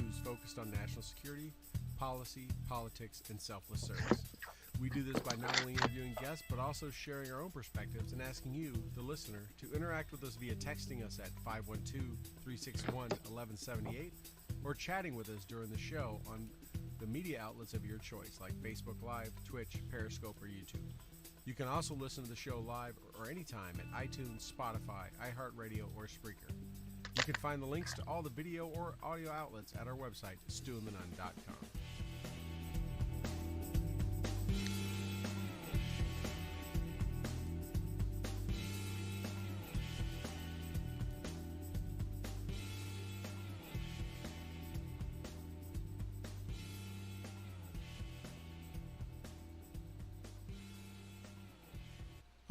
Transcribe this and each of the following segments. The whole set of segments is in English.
news focused on national security, policy, politics, and selfless service. We do this by not only interviewing guests, but also sharing our own perspectives and asking you, the listener, to interact with us via texting us at 512-361-1178 or chatting with us during the show on the media outlets of your choice, like Facebook Live, Twitch, Periscope, or YouTube. You can also listen to the show live or anytime at iTunes, Spotify, iHeartRadio, or Spreaker. You can find the links to all the video or audio outlets at our website, stewandthenun.com.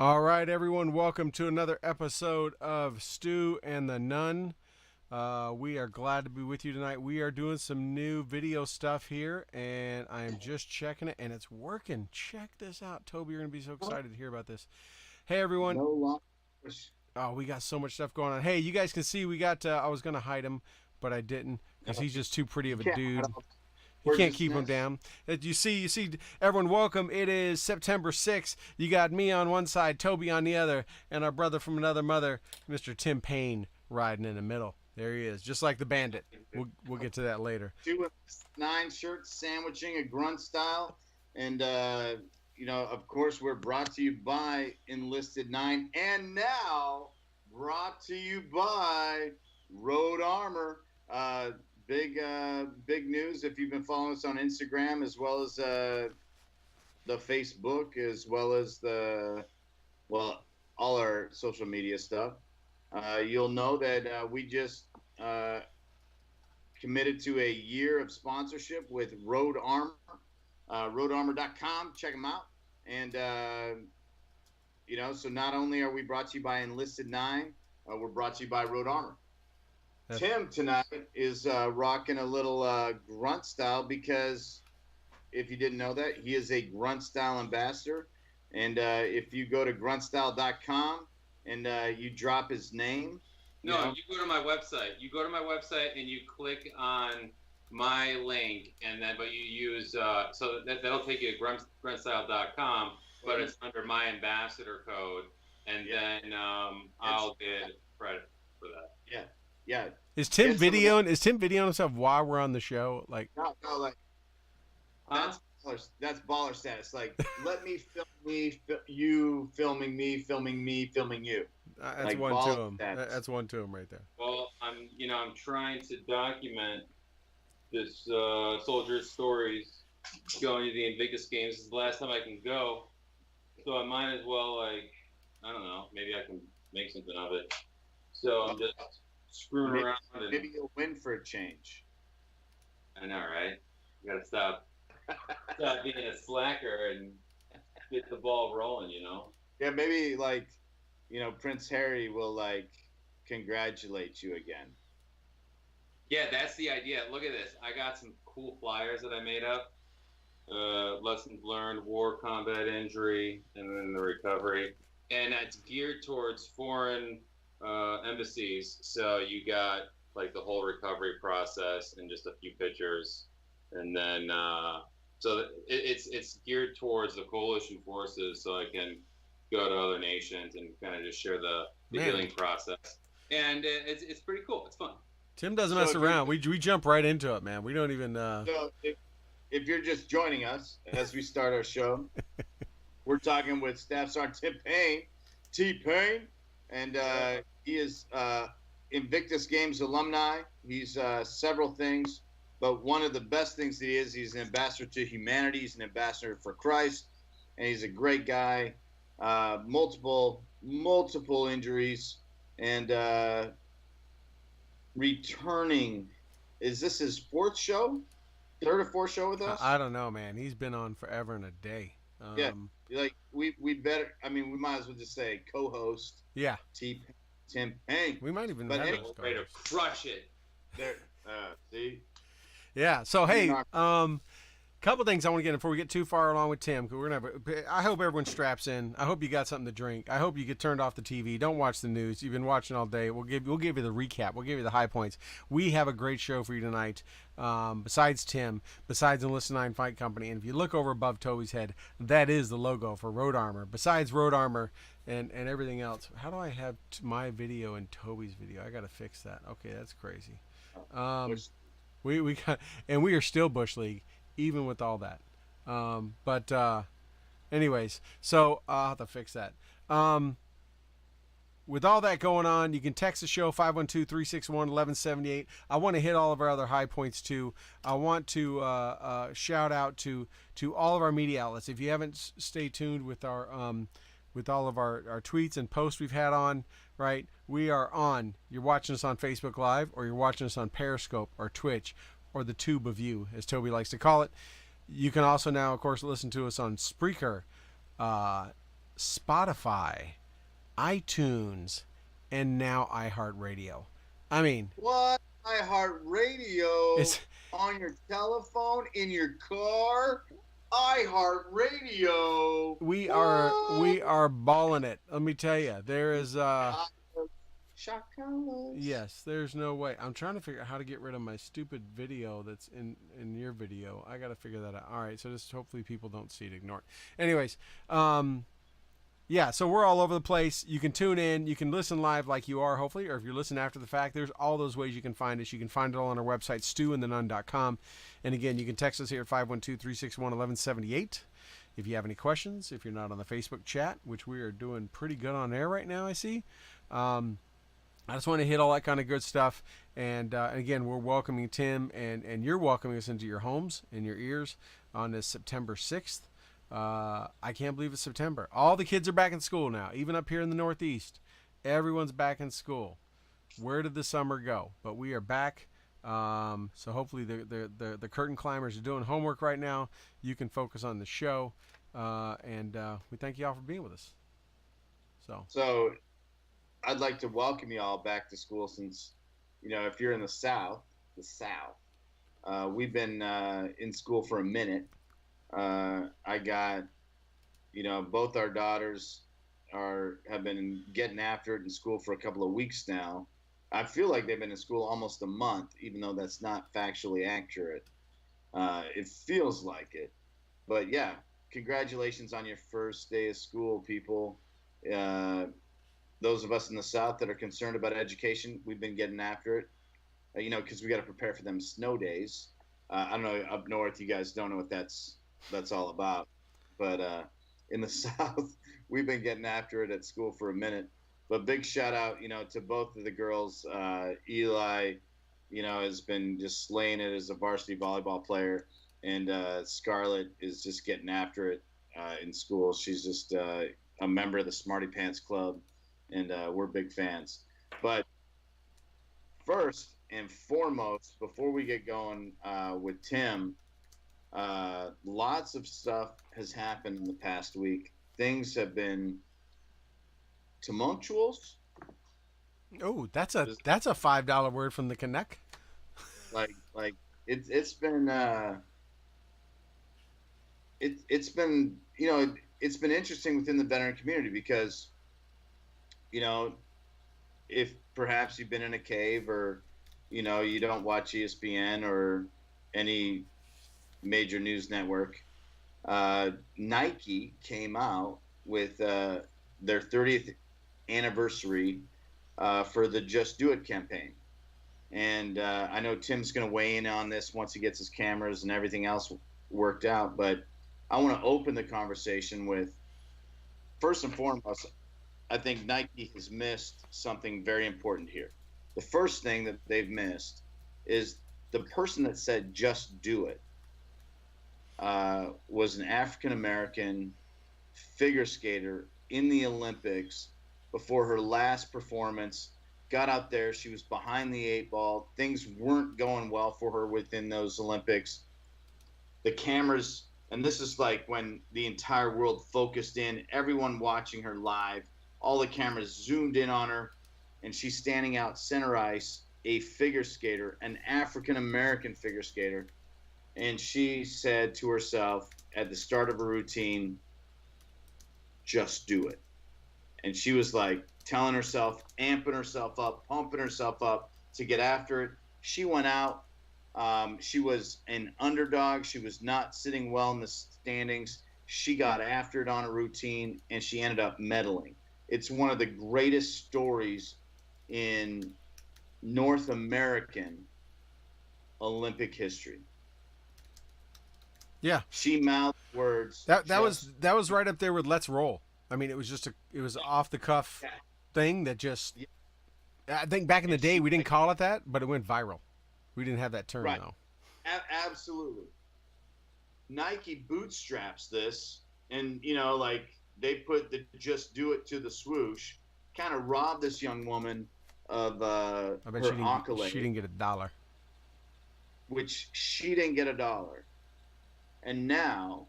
All right, everyone, welcome to another episode of Stew and the Nun. We are glad to be with you tonight. We are doing some new video stuff here, and I am just checking it, and it's working. Check this out. Toby, you're going to be so excited to hear about this. Hey, everyone. No long. Oh, we got so much stuff going on. Hey, you guys can see we got, I was going to hide him, but I didn't because he's just too pretty of a dude. You can't keep him down. You see, everyone, welcome. It is September 6th. You got me on one side, Toby on the other, and our brother from another mother, Mr. Tim Payne, riding in the middle. There he is, just like the bandit. We'll get to that later. 9 shirts sandwiching a grunt style. And, of course, we're brought to you by Enlisted 9. And now brought to you by Road Armor. Big news if you've been following us on Instagram, as well as the Facebook, as well as all our social media stuff. You'll know that we just committed to a year of sponsorship with Road Armor, roadarmor.com. Check them out. And, so not only are we brought to you by Enlisted 9, we're brought to you by Road Armor. Tim tonight is rocking a little grunt style because, if you didn't know that, he is a grunt style ambassador. And if you go to gruntstyle.com and you drop his name. You go to my website. You go to my website and you click on my link, and then you use so that'll take you to gruntstyle.com, but it's under my ambassador code, and then I'll get credit for that. Yeah. Is Tim videoing himself while we're on the show? No, that's baller status. Like, let me film me, you filming me, filming you. That's like one to him. That's one to him right there. Well, I'm trying to document this soldier's stories going to the Invictus Games. This is the last time I can go, so I might as well, maybe I can make something of it. So I'm just screwing around. Maybe you'll win for a change. I know, right? You gotta stop being a slacker and get the ball rolling, Yeah, maybe Prince Harry will congratulate you again. Yeah, that's the idea. Look at this. I got some cool flyers that I made up. Lessons learned, war, combat, injury, and then the recovery. And it's geared towards foreign embassies. So you got the whole recovery process and just a few pictures. And then so it's geared towards the coalition forces, so I can go to other nations and kind of just share the healing process. And it's pretty cool. It's fun. Tim doesn't mess around. We jump right into it, man. We don't even. So if you're just joining us as we start our show, we're talking with Staff Sergeant Tim Payne, T-Payne, and he is Invictus Games alumni. He's several things, but one of the best things he is, he's an ambassador to humanity. He's an ambassador for Christ, and he's a great guy. Multiple injuries, and returning. Is this his fourth show? Third or fourth show with us? I don't know, man. He's been on forever and a day. We better. I mean, we might as well just say co-host. Yeah. Tim Payne. We might even. But have anyway, way to crush it. There. See. Yeah. So hey, Couple things I want to get in before we get too far along with Tim. Cause we're gonna I hope everyone straps in. I hope you got something to drink. I hope you get turned off the TV. Don't watch the news. You've been watching all day. We'll give you the recap. We'll give you the high points. We have a great show for you tonight. Besides Tim, besides Enlist 9 Fight Company, and if you look over above Toby's head, that is the logo for Road Armor. Besides Road Armor and everything else, how do I have my video and Toby's video? I gotta fix that. Okay, that's crazy. We got, and we are still Bush League, even with all that. Anyways, so I'll have to fix that. With all that going on, you can text the show 512-361-1178. I want to hit all of our other high points too. I want to shout out to all of our media outlets. If you haven't stayed tuned with our with all of our tweets and posts we've had on, right? We are on. You're watching us on Facebook Live, or you're watching us on Periscope or Twitch, or the tube of you, as Toby likes to call it. You can also now, of course, listen to us on Spreaker, Spotify, iTunes, and now iHeartRadio. I mean, what? iHeartRadio? It's on your telephone, in your car? iHeartRadio. We are balling it. Let me tell you, there is yes, there's no way. I'm trying to figure out how to get rid of my stupid video that's in your video. I got to figure that out. All right, so just hopefully people don't see it. Ignore it. Anyways, yeah, so we're all over the place. You can tune in. You can listen live like you are, hopefully, or if you're listening after the fact, there's all those ways you can find us. You can find it all on our website, stewandthenun.com. And again, you can text us here at 512-361-1178. If you have any questions, if you're not on the Facebook chat, which we are doing pretty good on there right now, I see. I just want to hit all that kind of good stuff. And again, we're welcoming Tim, and you're welcoming us into your homes and your ears on this September 6th. I can't believe it's September. All the kids are back in school now, even up here in the Northeast. Everyone's back in school. Where did the summer go? But we are back. So hopefully the curtain climbers are doing homework right now. You can focus on the show. And we thank you all for being with us. So I'd like to welcome you all back to school, since, if you're in the South, we've been in school for a minute. I got, both our daughters have been getting after it in school for a couple of weeks now. I feel like they've been in school almost a month, even though that's not factually accurate. It feels like it. But yeah, congratulations on your first day of school, people. Those of us in the South that are concerned about education, we've been getting after it, because we got to prepare for them snow days. I don't know, up north, you guys don't know what that's all about. But in the South, we've been getting after it at school for a minute. But big shout out, to both of the girls. Eli, has been just slaying it as a varsity volleyball player. And Scarlett is just getting after it in school. She's just a member of the Smarty Pants Club. And we're big fans. But first and foremost, before we get going with Tim, lots of stuff has happened in the past week. Things have been tumultuous. Oh, that's a $5 word from the Canuck. Like it's been it's been it's been interesting within the veteran community, because if perhaps you've been in a cave, or you don't watch ESPN or any major news network, Nike came out with their 30th anniversary for the Just Do It campaign. And I know Tim's going to weigh in on this once he gets his cameras and everything else worked out, but I want to open the conversation with, first and foremost, I think Nike has missed something very important here. The first thing that they've missed is the person that said "just do it" was an African-American figure skater in the Olympics before her last performance. Got out there, she was behind the 8 ball. Things weren't going well for her within those Olympics. The cameras, and this is like when the entire world focused in, everyone watching her live, all the cameras zoomed in on her, and she's standing out center ice, a figure skater, an African-American figure skater, And she said to herself at the start of her routine, just do it. And she was like telling herself, amping herself up, pumping herself up to get after it. She went out. She was an underdog. She was not sitting well in the standings. She got after it on a routine, and she ended up medaling. It's one of the greatest stories in North American Olympic history. Yeah, she mouthed words. that was right up there with "Let's Roll." I mean, it was just it was off the cuff thing that just. Yeah. I think back in the day we didn't call it that, but it went viral. We didn't have that term right. though. Absolutely. Nike bootstraps this, and like they put the "just do it" to the swoosh, kind of robbed this young woman of I bet her she didn't get $1, which she didn't get $1. And now,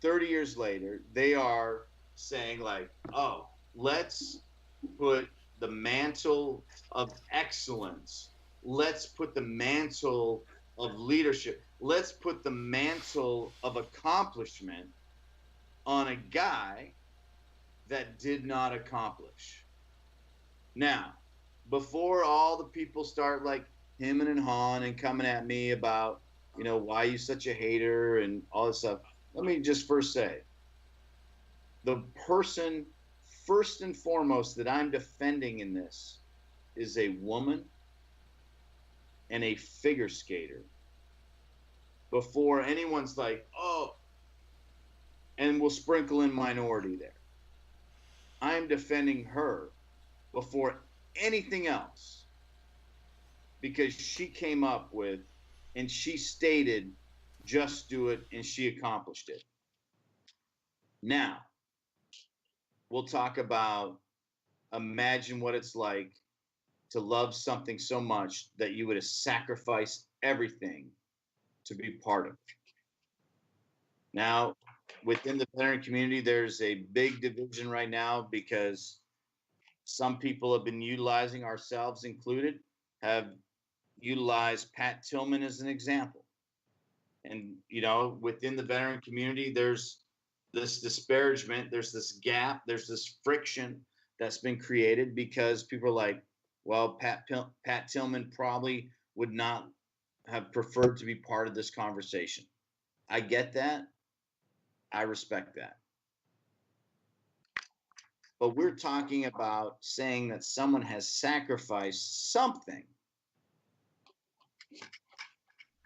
30 years later, they are saying like, oh, let's put the mantle of excellence. Let's put the mantle of leadership. Let's put the mantle of accomplishment on a guy that did not accomplish. Now, before all the people start like hemming and hawing and coming at me about, why you such a hater and all this stuff, let me just first say, the person first and foremost that I'm defending in this is a woman and a figure skater. Before anyone's like, oh, and we'll sprinkle in minority there. I'm defending her before anything else because she came up with and she stated, just do it, and she accomplished it. Now, we'll talk about imagine what it's like to love something so much that you would have sacrificed everything to be part of it. Now, within the veteran community, there's a big division right now because some people have been utilizing, ourselves included, have utilized Pat Tillman as an example. And, within the veteran community, there's this disparagement, there's this gap, there's this friction that's been created because people are like, well, Pat Tillman probably would not have preferred to be part of this conversation. I get that. I respect that. But we're talking about saying that someone has sacrificed something.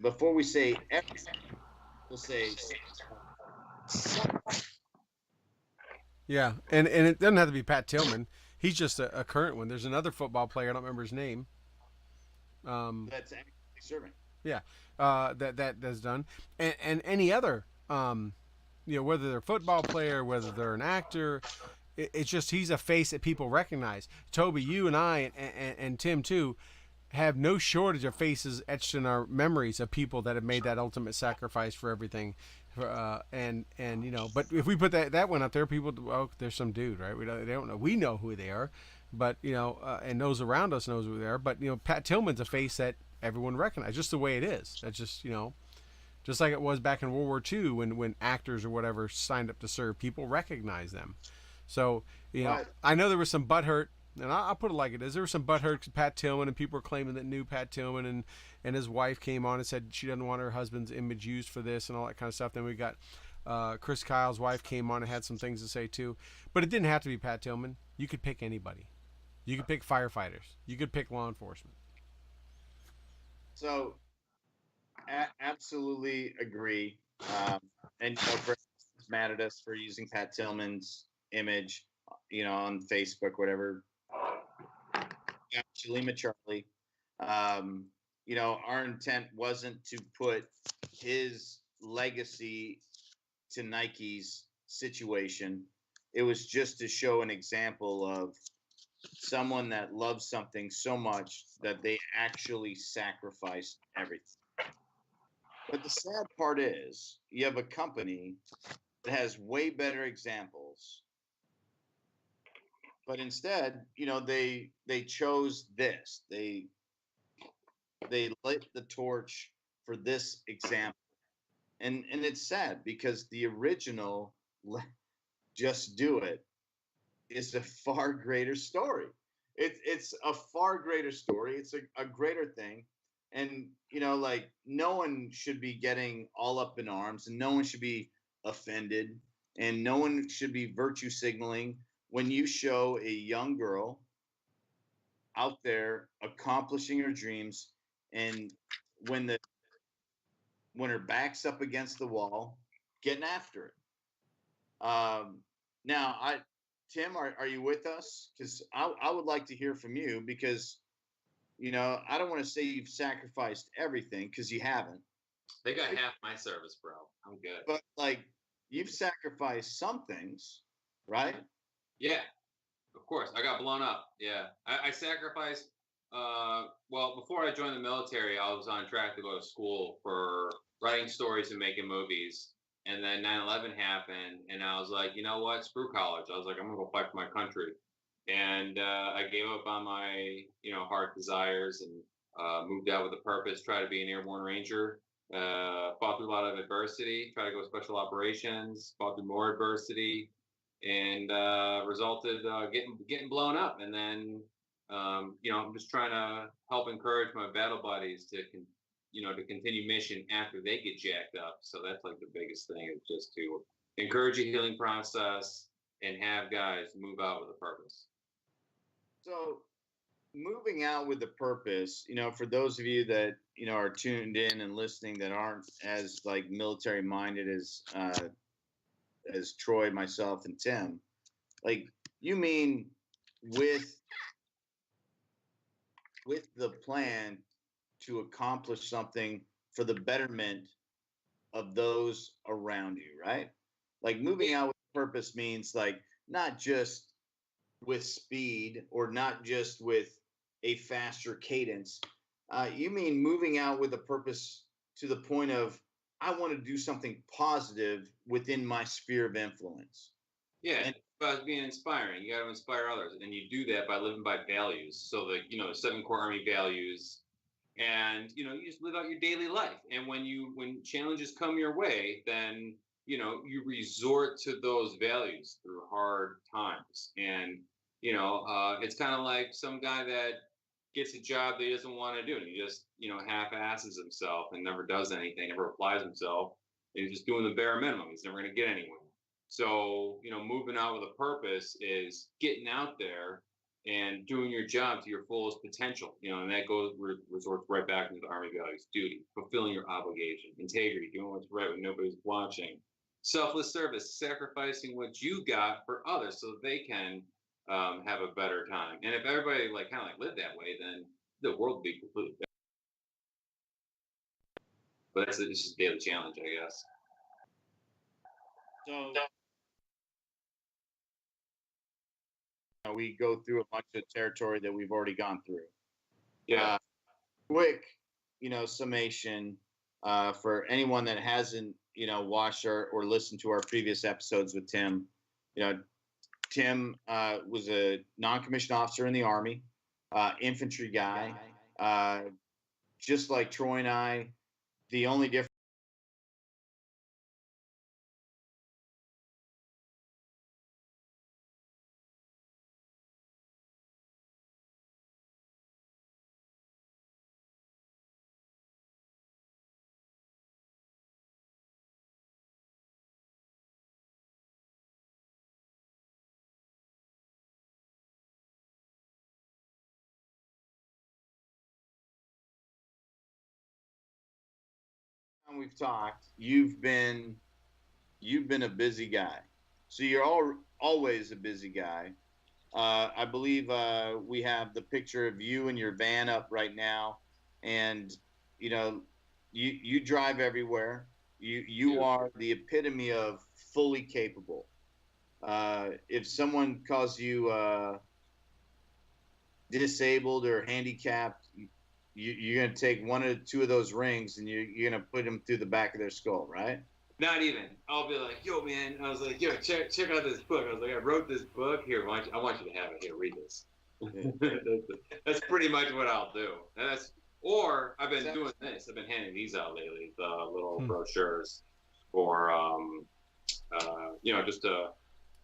Before we say everything, we'll say something. Yeah, and it doesn't have to be Pat Tillman. He's just a current one. There's another football player. I don't remember his name. That's actually serving. Yeah, that's done, and any other, whether they're a football player, whether they're an actor, it's just he's a face that people recognize. Toby, you and I, and Tim too, have no shortage of faces etched in our memories of people that have made that ultimate sacrifice for everything. And but if we put that one up there, people, oh, there's some dude, right? They don't know. We know who they are, but and those around us knows who they are. But Pat Tillman's a face that everyone recognizes, just the way it is. That's just just like it was back in World War II when actors or whatever signed up to serve, people recognize them. So Right. I know there was some butthurt. And I'll put it like it is. There was some butthurt to Pat Tillman, and people were claiming that knew Pat Tillman, and his wife came on and said she doesn't want her husband's image used for this and all that kind of stuff. Then we got Chris Kyle's wife came on and had some things to say too. But it didn't have to be Pat Tillman. You could pick anybody. You could pick firefighters. You could pick law enforcement. So, absolutely agree. And mad at us for using Pat Tillman's image, on Facebook, whatever. Yeah, Shalima Charlie. Our intent wasn't to put his legacy to Nike's situation. It was just to show an example of someone that loves something so much that they actually sacrificed everything. But the sad part is you have a company that has way better examples, but instead, they chose this. They lit the torch for this example. And it's sad because the original Just Do It is a far greater story. It's a far greater story. It's a greater thing. And, you know, like, no one should be getting all up in arms, and no one should be offended, and no one should be virtue signaling when you show a young girl out there accomplishing her dreams, and when the when her back's up against the wall, getting after it. Now, Tim, are you with us? Because I would like to hear from you, because, you know, I don't want to say you've sacrificed everything, because you haven't. They got half my service, bro. I'm good. But, like, you've sacrificed some things, right? Yeah, of course. I got blown up. Yeah, I sacrificed. Well, before I joined the military, I was on track to go to school for writing stories and making movies. And then 9/11 happened, and I was like, you know what? Screw college. I was like, I'm gonna go fight for my country. And I gave up on my, heart desires, and moved out with a purpose. Tried to be an airborne ranger. Fought through a lot of adversity. Tried to go special operations. Fought through more adversity, and resulted getting blown up. And then I'm just trying to help encourage my battle buddies to continue mission after they get jacked up. So that's like the biggest thing, is just to encourage a healing process and have guys move out with a purpose. So, moving out with a purpose, for those of you that, are tuned in and listening that aren't as, like, military minded as Troy, myself, and Tim, like, you mean with the plan to accomplish something for the betterment of those around you, right? Like, moving out with purpose means, like, not just with speed, or not just with a faster cadence. You mean moving out with a purpose to the point of, I want to do something positive within my sphere of influence. Yeah, and about being inspiring. You got to inspire others, and you do that by living by values. So the 7 core Army values, and you just live out your daily life. And when challenges come your way, then you resort to those values through hard times. And it's kind of like some guy that gets a job that he doesn't want to do, and he just half-asses himself and never does anything, never applies himself, and he's just doing the bare minimum. He's never going to get anywhere. So moving out with a purpose is getting out there and doing your job to your fullest potential, and that resorts right back into the Army values: duty, fulfilling your obligation, integrity, doing what's right when nobody's watching, selfless service, sacrificing what you got for others so they can have a better time. And if everybody lived that way, then the world would be completely better. But it's just a daily challenge, I guess. So we go through a bunch of territory that we've already gone through. Yeah. Quick, summation for anyone that hasn't, watched or listened to our previous episodes with Tim. Tim was a non-commissioned officer in the Army, infantry guy, just like Troy and I. The only difference time we've talked, you've been a busy guy. So you're always a busy guy. I believe we have the picture of you in your van up right now, and you drive everywhere. You are the epitome of fully capable. If someone calls you disabled or handicapped, you're gonna take one or two of those rings and you're gonna put them through the back of their skull, right? Not even. I'll be like, yo, man. I was like, yo, check out this book. I was like, I wrote this book. Here, I want you to have it. Here, read this. That's pretty much what I'll do. Or I've been doing this. I've been handing these out lately, the little Hmm. brochures for just to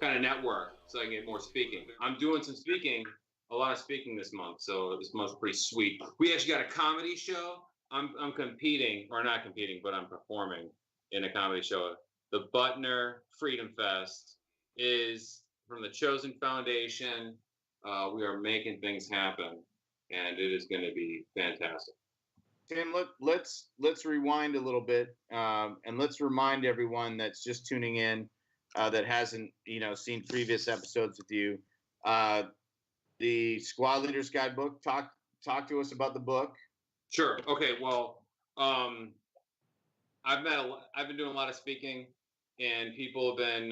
kind of network so I can get more speaking. I'm doing some speaking, a lot of speaking this month, so this month's pretty sweet. We actually got a comedy show. I'm competing, or not competing, but I'm performing in a comedy show. The Butner Freedom Fest is from the Chosen Foundation. We are making things happen, and it is going to be fantastic. Tim, let's rewind a little bit, and let's remind everyone that's just tuning in, that hasn't seen previous episodes with you. Uh, the Squad Leaders Guidebook. Talk to us about the book. Sure. Okay. Well, um, I've been doing a lot of speaking, and people have been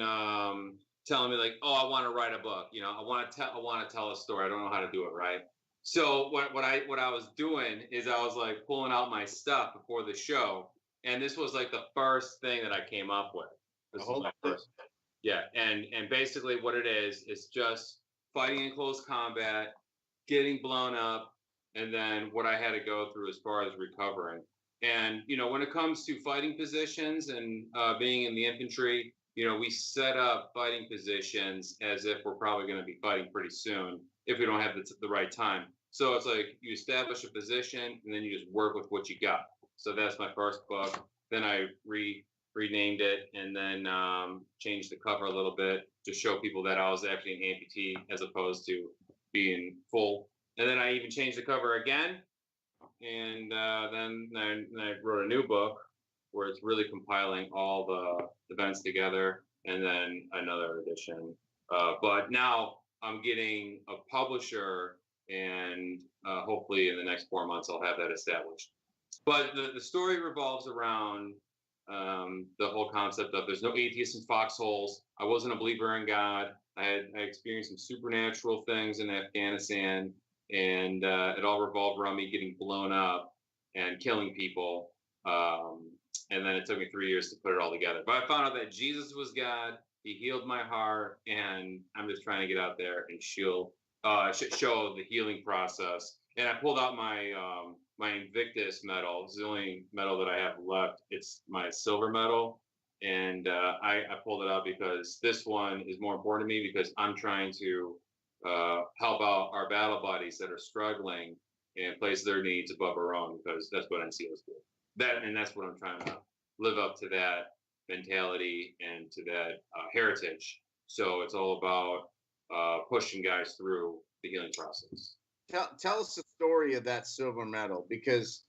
telling me like, "Oh, I want to write a book. I want to tell a story. I don't know how to do it right." So what I was doing is I was like pulling out my stuff before the show, and this was like the first thing that I came up with. This is my first. Yeah, and basically what it is just fighting in close combat, getting blown up, and then what I had to go through as far as recovering. And when it comes to fighting positions and being in the infantry, we set up fighting positions as if we're probably going to be fighting pretty soon if we don't have the right time. So it's like you establish a position and then you just work with what you got. So that's my first book. Then I renamed it and then changed the cover a little bit to show people that I was actually an amputee as opposed to being full. And then I even changed the cover again. And then I wrote a new book where it's really compiling all the events together, and then another edition. But now I'm getting a publisher, and hopefully in the next 4 months I'll have that established. But the story revolves around the whole concept of there's no atheists in foxholes. I wasn't a believer in God. I experienced some supernatural things in Afghanistan, and it all revolved around me getting blown up and killing people. And then it took me 3 years to put it all together. But I found out that Jesus was God. He healed my heart, and I'm just trying to get out there and show the healing process. And I pulled out my Invictus medal. It's the only medal that I have left. It's my silver medal, and I pulled it out because this one is more important to me because I'm trying to help out our battle buddies that are struggling and place their needs above our own because that's what NCOs do. That's what I'm trying to live up to that mentality and to that heritage. So it's all about pushing guys through the healing process. Tell us the story of that silver medal, because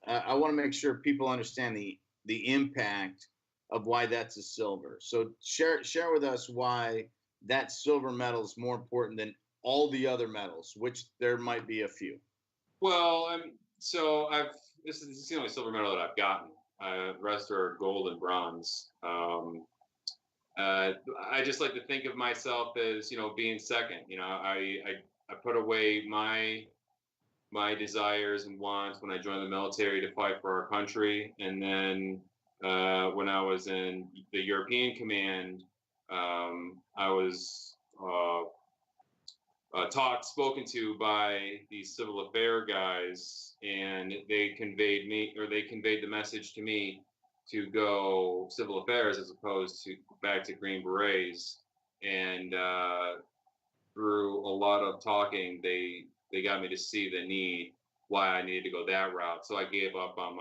I want to make sure people understand the impact of why that's a silver. So share with us why that silver medal is more important than all the other medals, which there might be a few. Well, this is the only silver medal that I've gotten. The rest are gold and bronze. I just like to think of myself as being second. I put away my desires and wants when I joined the military to fight for our country, and then when I was in the European Command, I was spoken to by these civil affair guys, and they conveyed the message to me to go civil affairs as opposed to back to Green Berets. And through a lot of talking, they got me to see the need why I needed to go that route. So I gave up on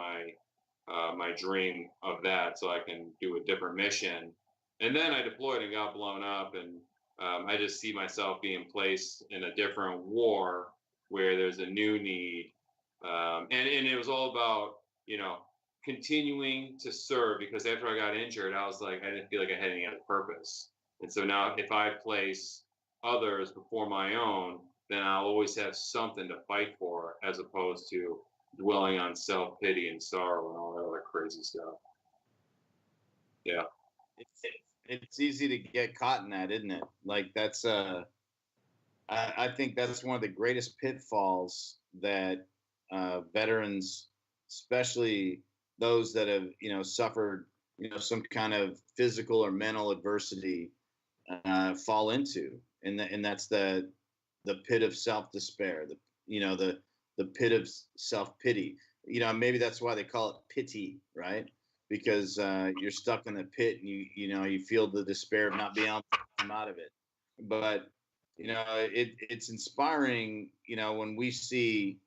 my dream of that, so I can do a different mission. And then I deployed and got blown up, and I just see myself being placed in a different war where there's a new need, and it was all about continuing to serve, because after I got injured, I was like I didn't feel like I had any other purpose, and so now if I place others before my own, then I'll always have something to fight for, as opposed to dwelling on self pity and sorrow and all that other crazy stuff. Yeah. It's easy to get caught in that, isn't it? Like that's I think that's one of the greatest pitfalls that veterans, especially those that have suffered some kind of physical or mental adversity, fall into, and that's the pit of self despair. The the pit of self-pity. Maybe that's why they call it pity, right? Because you're stuck in the pit, and you feel the despair of not being able to come out of it. But it's inspiring, when we see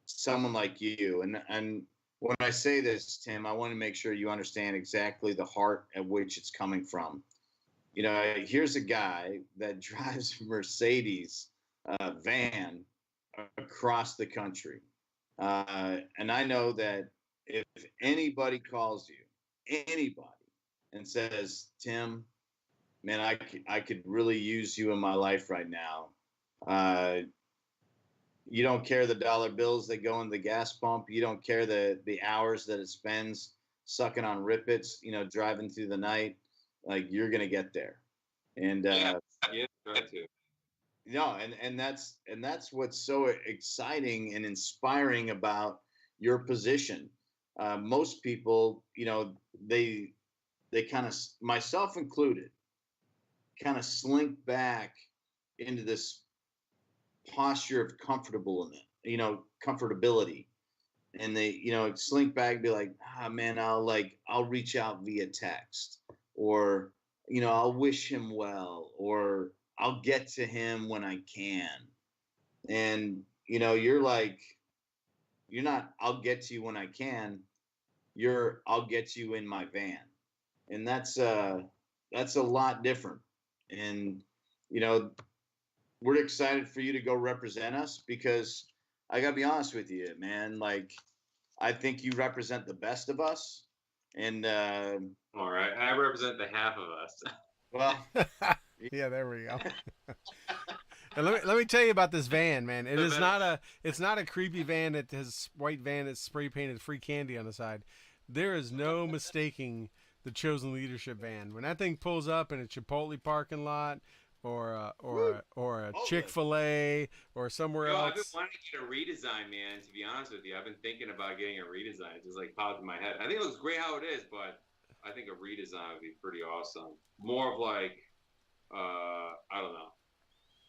someone like you. And when I say this, Tim, I want to make sure you understand exactly the heart at which it's coming from. Here's a guy that drives a Mercedes van across the country. And I know that if anybody calls you, anybody, and says, Tim, man, I could really use you in my life right now. You don't care the dollar bills that go in the gas pump. You don't care the hours that it spends sucking on rippets, driving through the night. Like, you're going to get there. And yeah, try to. and that's what's so exciting and inspiring about your position. Most people, they kind of, myself included, kind of slink back into this posture of comfortability, and they slink back and be like, man, I'll reach out via text, or I'll wish him well, or I'll get to him when I can. And you're like, you're not I'll get to you when I can, you're I'll get you in my van. And that's a lot different. And we're excited for you to go represent us, because I gotta be honest with you, man. Like, I think you represent the best of us. And all right, I represent the half of us. Well, yeah, there we go. And let me tell you about this van, man. It's not a creepy van that has white van that's spray painted free candy on the side. There is no mistaking the Chosen Leadership van. When that thing pulls up in a Chipotle parking lot, or a Chick-fil-A, or somewhere else. I've been wanting to get a redesign, man. To be honest with you, I've been thinking about getting a redesign. It just popped in my head. I think it looks great how it is, but I think a redesign would be pretty awesome. More of I don't know.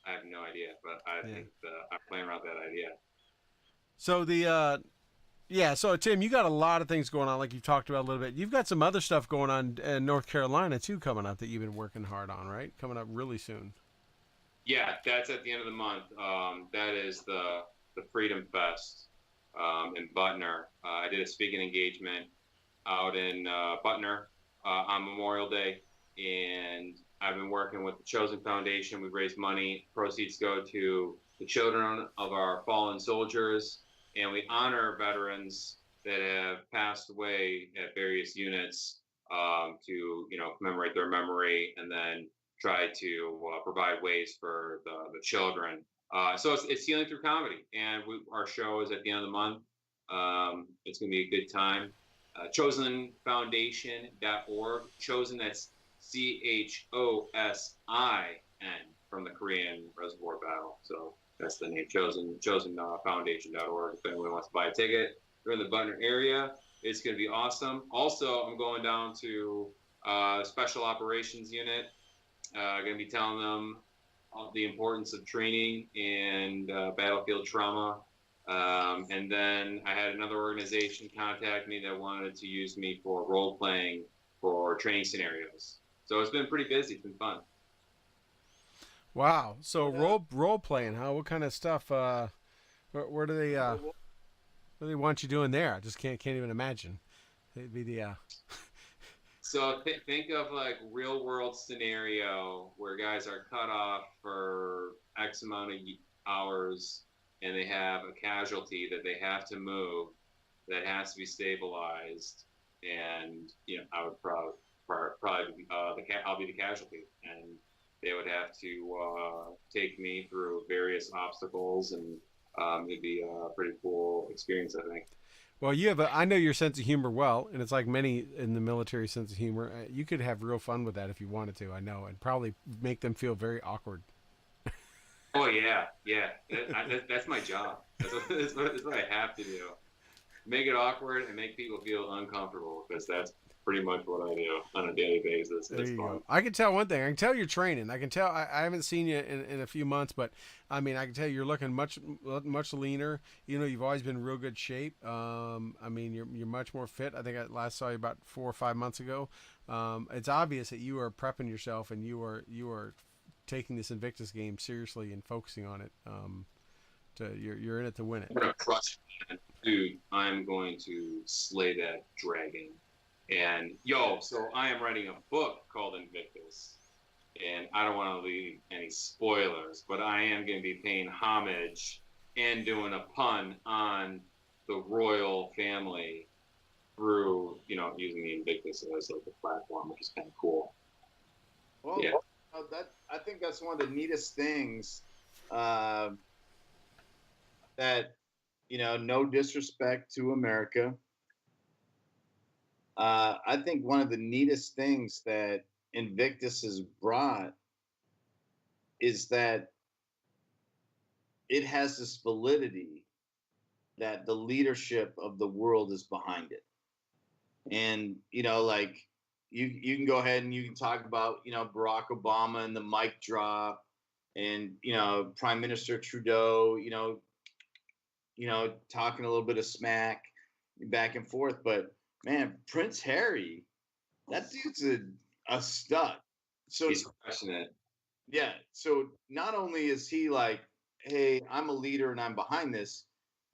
I have no idea, but I think I'm playing around with that idea. So so Tim, you got a lot of things going on, like you've talked about a little bit. You've got some other stuff going on in North Carolina too, coming up, that you've been working hard on, right? Coming up really soon. Yeah, that's at the end of the month. That is the Freedom Fest in Butner. I did a speaking engagement out in Butner on Memorial Day, and I've been working with the Chosen Foundation. We've raised money. Proceeds go to the children of our fallen soldiers, and we honor veterans that have passed away at various units to commemorate their memory, and then try to provide ways for the children. So it's healing through comedy, and our show is at the end of the month. It's going to be a good time. ChosenFoundation.org. Chosen, that's CHOSIN, from the Korean Reservoir Battle. So that's the name, Chosen. ChosenFoundation.org. If anyone wants to buy a ticket, you're in the Butner area, it's going to be awesome. Also, I'm going down to Special Operations Unit. Going to be telling them the importance of training and battlefield trauma. And then I had another organization contact me that wanted to use me for role playing for training scenarios. So it's been pretty busy. It's been fun. Wow. So role playing, huh? What kind of stuff? Where do they want you doing there? I just can't even imagine. It'd be the. So think of real world scenario where guys are cut off for X amount of hours, and they have a casualty that they have to move, that has to be stabilized, and I would probably I'll be the casualty, and they would have to take me through various obstacles, and it'd be a pretty cool experience, I think. Well, I know your sense of humor well, and it's like many in the military sense of humor. You could have real fun with that if you wanted to, I know, and probably make them feel very awkward. Oh, yeah. That's my job. That's what I have to do. Make it awkward and make people feel uncomfortable, because pretty much what I do on a daily basis. There It's you fun. go. I can tell one thing. I can tell you're training. I can tell. I haven't seen you in a few months, but I mean, I can tell you're looking much leaner. You know, you've always been in real good shape. I mean, you're much more fit. I think I last saw you about 4 or 5 months ago. It's obvious that you are prepping yourself and you are taking this Invictus game seriously and focusing on it. You're in it to win it. I'm gonna crush it, dude. I'm going to slay that dragon. And so I am writing a book called Invictus, and I don't want to leave any spoilers, but I am going to be paying homage and doing a pun on the royal family through, using the Invictus as like a platform, which is kind of cool. Well, yeah. I think that's one of the neatest things. That, no disrespect to America. I think one of the neatest things that Invictus has brought is that it has this validity that the leadership of the world is behind it. And, like you can go ahead and you can talk about, Barack Obama and the mic drop and, Prime Minister Trudeau, talking a little bit of smack back and forth. But man, Prince Harry, that dude's a stud. So he's passionate. Yeah. So not only is he like, hey, I'm a leader and I'm behind this,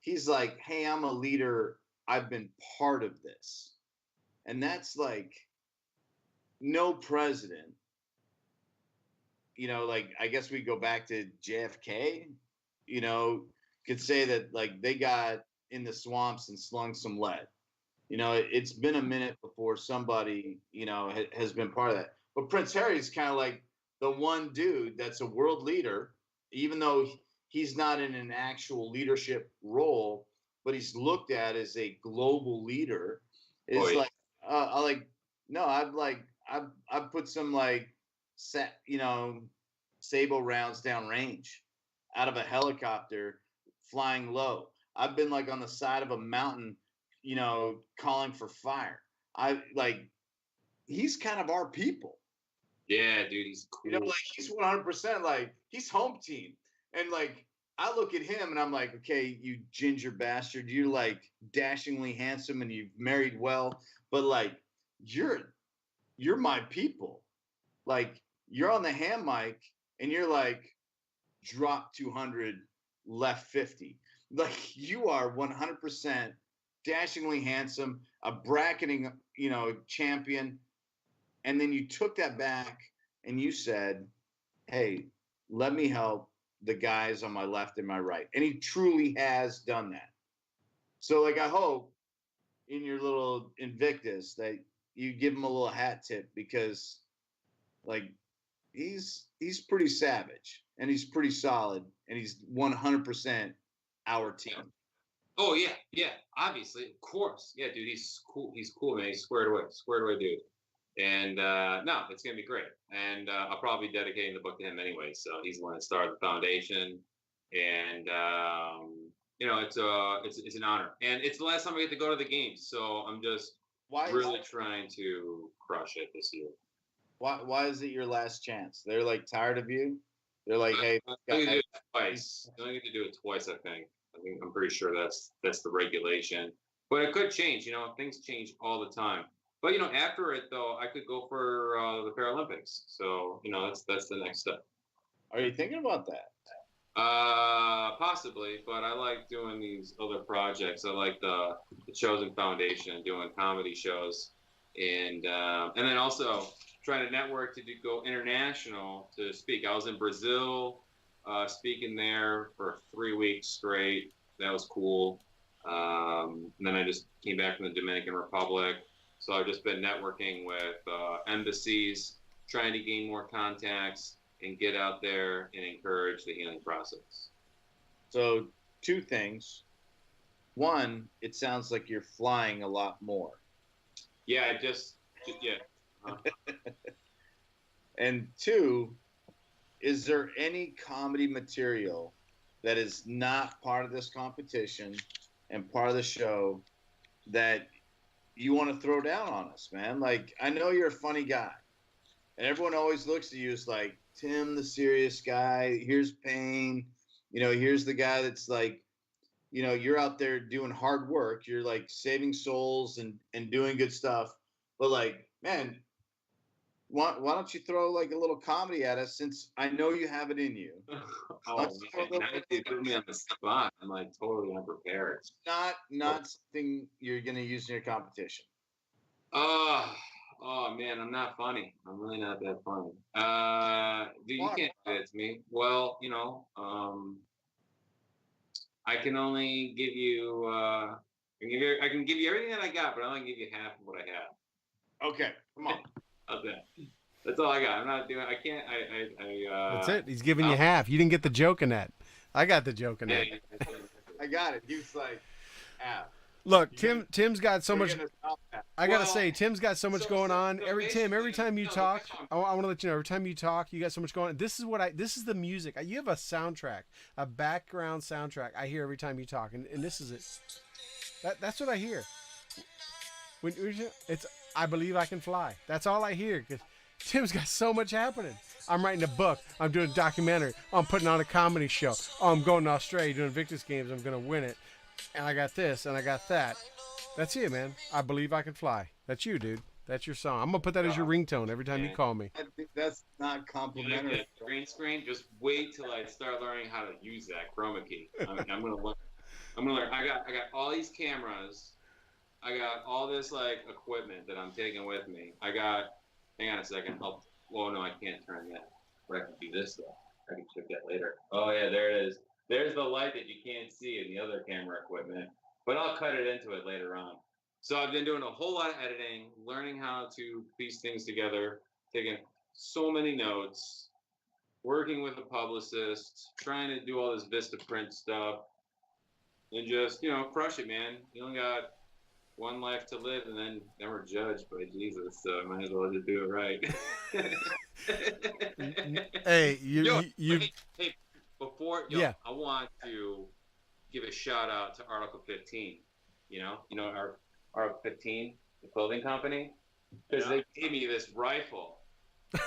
he's like, hey, I'm a leader. I've been part of this. And that's like no president, like I guess we go back to JFK, could say that like they got in the swamps and slung some lead. It's been a minute before somebody, has been part of that. But Prince Harry's kind of like the one dude that's a world leader, even though he's not in an actual leadership role, but he's looked at as a global leader. It's like, I like, no, I'd put some like sable rounds down range out of a helicopter flying low. I've been like on the side of a mountain, calling for fire. He's kind of our people. Yeah, dude, he's cool. Like he's 100% like he's home team. And like I look at him and I'm like, okay, you ginger bastard, you're like dashingly handsome and you've married well, but like you're my people. Like you're on the ham mic and you're like drop 200 left 50. Like you are 100% dashingly handsome, a bracketing, champion. And then you took that back and you said, hey, let me help the guys on my left and my right. And he truly has done that. So like, I hope in your little Invictus that you give him a little hat tip, because like he's pretty savage and he's pretty solid and he's 100% our team. Oh yeah, obviously, of course, yeah, dude, he's cool, man, he's squared away, dude. And no, it's gonna be great. And I'll probably be dedicating the book to him anyway. So he's the one that started the foundation, and it's an honor, and it's the last time I get to go to the games. So I'm just really trying to crush it this year. Why is it your last chance? They're like tired of you. They're like, hey, I only do it twice. I only get to do it twice. I'm pretty sure that's the regulation, but it could change. Things change all the time. But after it though, I could go for the Paralympics. So that's the next step. Are you thinking about that? Possibly, but I like doing these other projects. I like the Chosen Foundation, doing comedy shows, and then also trying to network to go international to speak. I was in Brazil, speaking there for 3 weeks straight. That was cool. And then I just came back from the Dominican Republic. So I've just been networking with embassies, trying to gain more contacts and get out there and encourage the healing process. So 2 things. One, it sounds like you're flying a lot more. Yeah, just yeah. And 2, is there any comedy material that is not part of this competition and part of the show that you want to throw down on us, man. Like, I know you're a funny guy, and everyone always looks at you as like, Tim, the serious guy. Here's Payne. Here's the guy that's like, you're out there doing hard work. You're like saving souls and doing good stuff. But like, man, why don't you throw like a little comedy at us, since I know you have it in you? Oh, man, now you put me on the spot. I'm like totally unprepared. It's not something you're gonna use in your competition. Oh man, I'm not funny. I'm really not that funny. Dude, you can't do that to me. Well, I can only give you. I can give you everything that I got, but I only give you half of what I have. Okay, come on. How's that? That's all I got. I'm not doing. I can't. That's it. He's giving you half. You didn't get the joke in that. I got the joke in that. I got it. He was like, half. Look, Tim's got so much. I gotta say, Tim's got so much going on. Every time you talk, I want to let you know. Every time you talk, you got so much going on. This is the music. You have a soundtrack, a background soundtrack. I hear every time you talk, and this is it. That's what I hear. It's I Believe I Can Fly. That's all I hear, because Tim's got so much happening. I'm writing a book. I'm doing a documentary. I'm putting on a comedy show. I'm going to Australia doing Victus Games. I'm gonna win it. And I got this, and I got that. That's it, man. I Believe I Can Fly. That's you, dude. That's your song. I'm going to put that as your ringtone every time you call me. I think that's not complimentary. Green screen, just wait till I start learning how to use that chroma key. I'm going to learn. I got all these cameras. I got all this, like, equipment that I'm taking with me. Hang on a second. No, I can't turn that. But I can do this, though. I can check that later. Oh, yeah, there it is. There's the light that you can't see in the other camera equipment, but I'll cut it into it later on. So I've been doing a whole lot of editing, learning how to piece things together, taking so many notes, working with a publicist, trying to do all this Vistaprint stuff, and just, crush it, man. You only got one life to live, and then we're judged by Jesus, so I might as well just do it right. Hey, Hey, before, I want to give a shout out to Article 15. Our Article 15, the clothing company, because they gave me this rifle. It's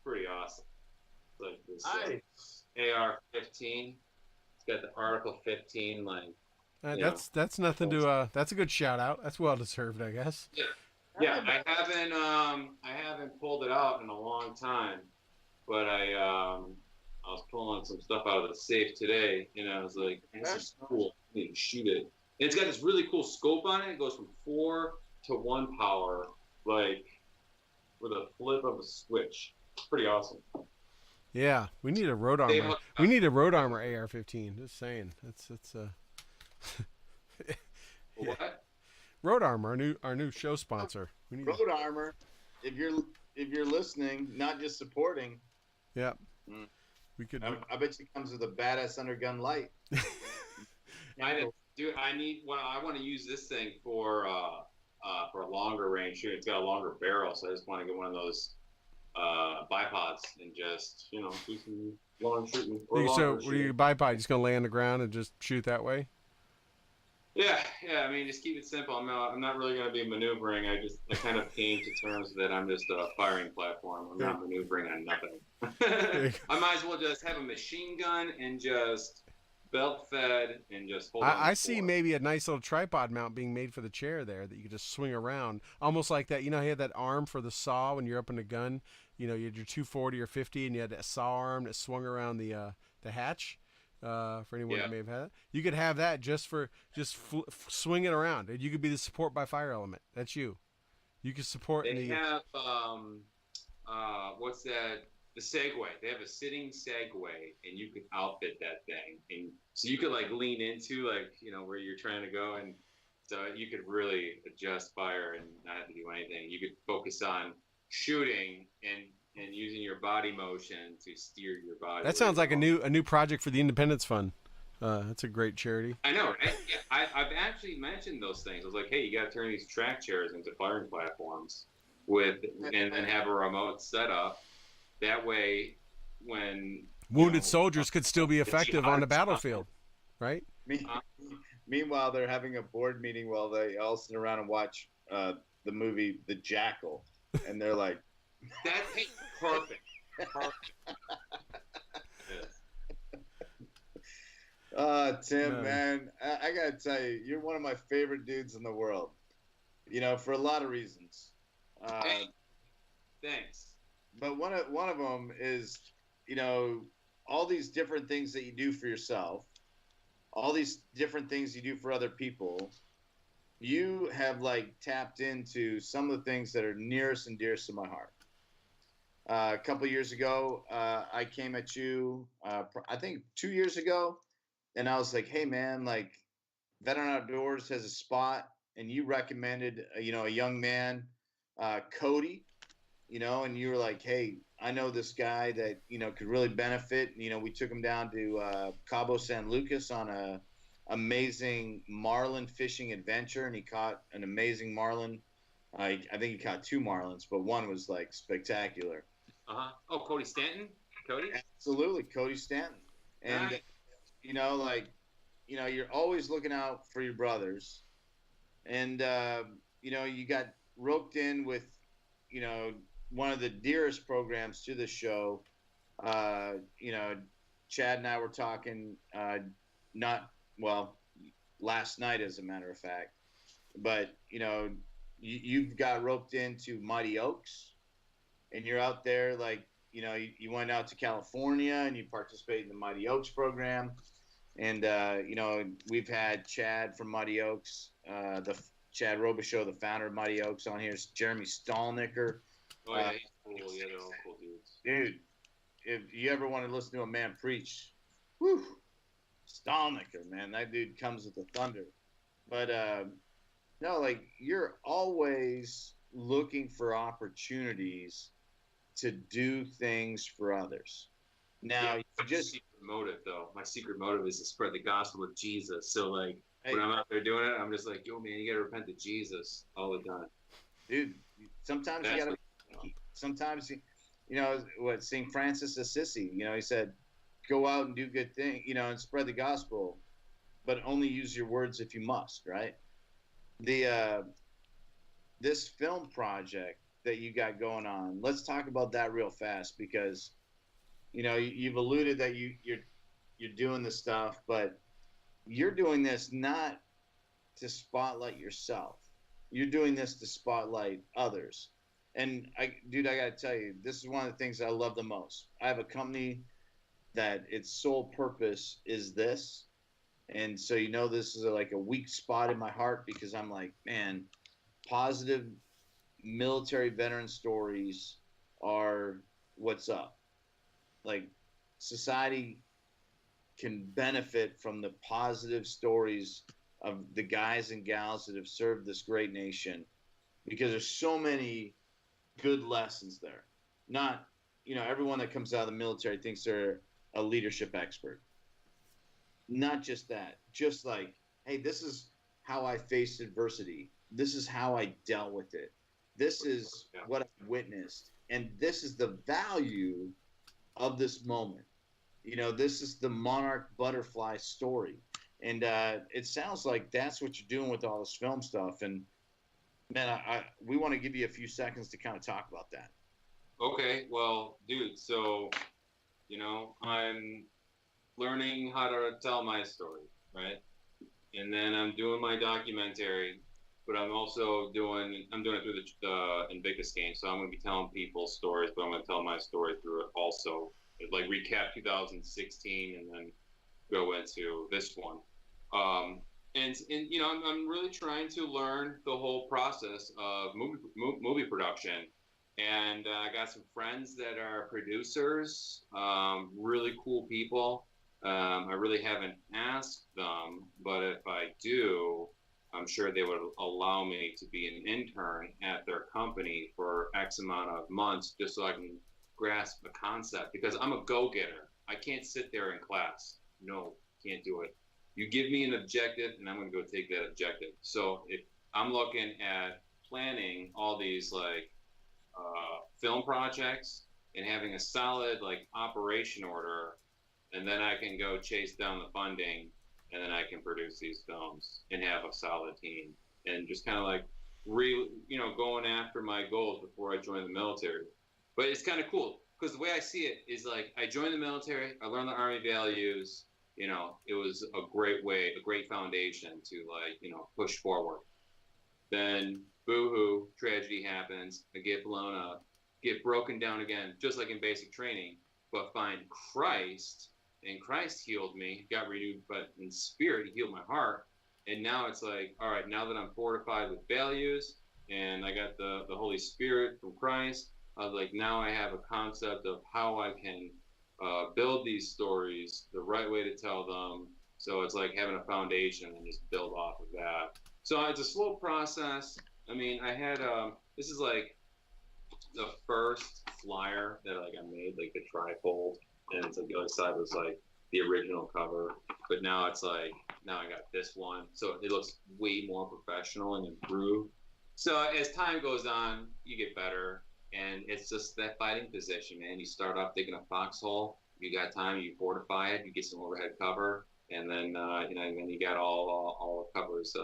pretty awesome. It's like this AR-15. It's got the Article 15, like. That's nothing to. That's a good shout out. That's well deserved, I guess. Yeah. I haven't pulled it out in a long time. But I was pulling some stuff out of the safe today, and I was like, this is cool. I need to shoot it. And it's got this really cool scope on it. It goes from 4 to 1 power, like, with a flip of a switch. It's pretty awesome. Yeah, we need a road armor. We need a road armor AR-15. Just saying. That's What? Road Armor, our new show sponsor. We need Road Armor. If you're listening, not just supporting. Yeah. We could. I bet you it comes with a badass undergun light. I want to use this thing for a longer range shooting. It's got a longer barrel, so I just want to get one of those bipods and just do some long shooting. So, what do you bipod? Just gonna lay on the ground and just shoot that way? Yeah. I mean, just keep it simple. I'm not really going to be maneuvering. I kind of came to terms that I'm just a firing platform. I'm not maneuvering on nothing. I might as well just have a machine gun and just belt fed and just hold on. I see maybe a nice little tripod mount being made for the chair there that you could just swing around, almost like that. He had that arm for the saw when you're up in the gun. You had your 240 or 50, and you had that saw arm that swung around the hatch. For anyone that may have had it, you could have that just swing it around, and you could be the support by fire element. That's you. You can support. They have what's that? The Segway. They have a sitting Segway, and you can outfit that thing, and so you could like lean into where you're trying to go, and so you could really adjust fire and not have to do anything. You could focus on shooting and using your body motion to steer your body. That sounds like a new project for the Independence Fund. That's a great charity. I know, right? Yeah, I've actually mentioned those things. I was like, hey, you got to turn these track chairs into firing platforms and have a remote setup. That way, when wounded soldiers could still be effective on the battlefield, right? Meanwhile, they're having a board meeting while they all sit around and watch the movie The Jackal, and they're like, That's perfect. Perfect. Yes. Tim, man, I gotta tell you, you're one of my favorite dudes in the world. You know, for a lot of reasons. Thanks. But one of them is, you know, all these different things that you do for yourself, all these different things you do for other people. You have like tapped into some of the things that are nearest and dearest to my heart. A couple of years ago, I came at you, I think 2 years ago, and I was like, "Hey, man, like, Veteran Outdoors has a spot," and you recommended, you know, a young man, Cody, you know, and you were like, "Hey, I know this guy that you know could really benefit." You know, we took him down to Cabo San Lucas on a amazing marlin fishing adventure, and he caught an amazing marlin. I think he caught two marlins, but one was like spectacular. Oh, Cody Stanton. Cody. Absolutely, Cody Stanton, and Nice. you know, like, you know, you're always looking out for your brothers, and you know, you got roped in with, you know, one of the dearest programs to the show. You know, Chad and I were talking, not well, last night, as a matter of fact, but you know, you've got roped into Mighty Oaks, and you're out there like, you know, you went out to California and you participate in the Mighty Oaks program. And you know, we've had Chad from Mighty Oaks, the Chad Robichaux, the founder of Mighty Oaks, on here. Jeremy Stallnicker. Oh yeah, he's cool. Yeah, they're all cool dudes. Dude, if you ever want to listen to a man preach, whew, Stallnicker, man, that dude comes with the thunder. But no, like, you're always looking for opportunities to do things for others. Now, Yeah, you just secret motive though. My secret motive is to spread the gospel of Jesus. So like hey, when I'm out there doing it, I'm just like, yo man, you gotta repent to Jesus all the time. dude, sometimes That's you gotta. what, you know. Sometimes you know what Saint Francis Assisi. You know, he said, "Go out and do good things. You know, and spread the gospel, but only use your words if you must." Right? The this film project that you got going on. Let's talk about that real fast, because you know, you've alluded that you're doing this stuff, but you're doing this not to spotlight yourself. You're doing this to spotlight others. And dude, I gotta tell you, this is one of the things that I love the most. I have a company that its sole purpose is this, and so you know, this is like a weak spot in my heart, because I'm like, man, positive military veteran stories are what's up. Like, society can benefit from the positive stories of the guys and gals that have served this great nation, because there's so many good lessons there. Not, you know, everyone that comes out of the military thinks they're a leadership expert. Not just that, just like, hey, this is how I faced adversity. This is how I dealt with it. This is what I witnessed. And this is the value of this moment. You know, this is the monarch butterfly story. And it sounds like that's what you're doing with all this film stuff. And man, we want to give you a few seconds to kind of talk about that. Okay, well, dude, so you know, I'm learning how to tell my story, right? And then I'm doing my documentary, but I'm doing it through the Invictus game. So I'm going to be telling people stories, but I'm going to tell my story through it also. Like recap 2016 and then go into this one. And you know, I'm really trying to learn the whole process of movie production. And I got some friends that are producers, really cool people. I really haven't asked them, but if I do, I'm sure they would allow me to be an intern at their company for X amount of months, just so I can grasp the concept. Because I'm a go-getter. I can't sit there in class. No, can't do it. You give me an objective, and I'm going to go take that objective. So if I'm looking at planning all these like film projects and having a solid like operation order, and then I can go chase down the funding and then I can produce these films and have a solid team, and just kind of like going after my goals before I joined the military. But it's kind of cool because the way I see it is like I joined the military, I learned the Army values. It was a great way, a great foundation to push forward. Then boohoo, tragedy happens. I get blown up, get broken down again, just like in basic training, but find Christ, and Christ healed me, got renewed, but in spirit, he healed my heart. And now it's like, all right, now that I'm fortified with values and I got the Holy Spirit from Christ, I was like, now I have a concept of how I can build these stories the right way to tell them. So it's like having a foundation and just build off of that. So it's a slow process. I mean, I had this is like the first flyer that I made, like the trifold, and it's like the other side was like the original cover, but now it's like now I got this one, so it looks way more professional and improved. So as time goes on, you get better, and it's just that fighting position, man. You start off digging a foxhole, you got time, you fortify it, you get some overhead cover, and then and then you got all the covers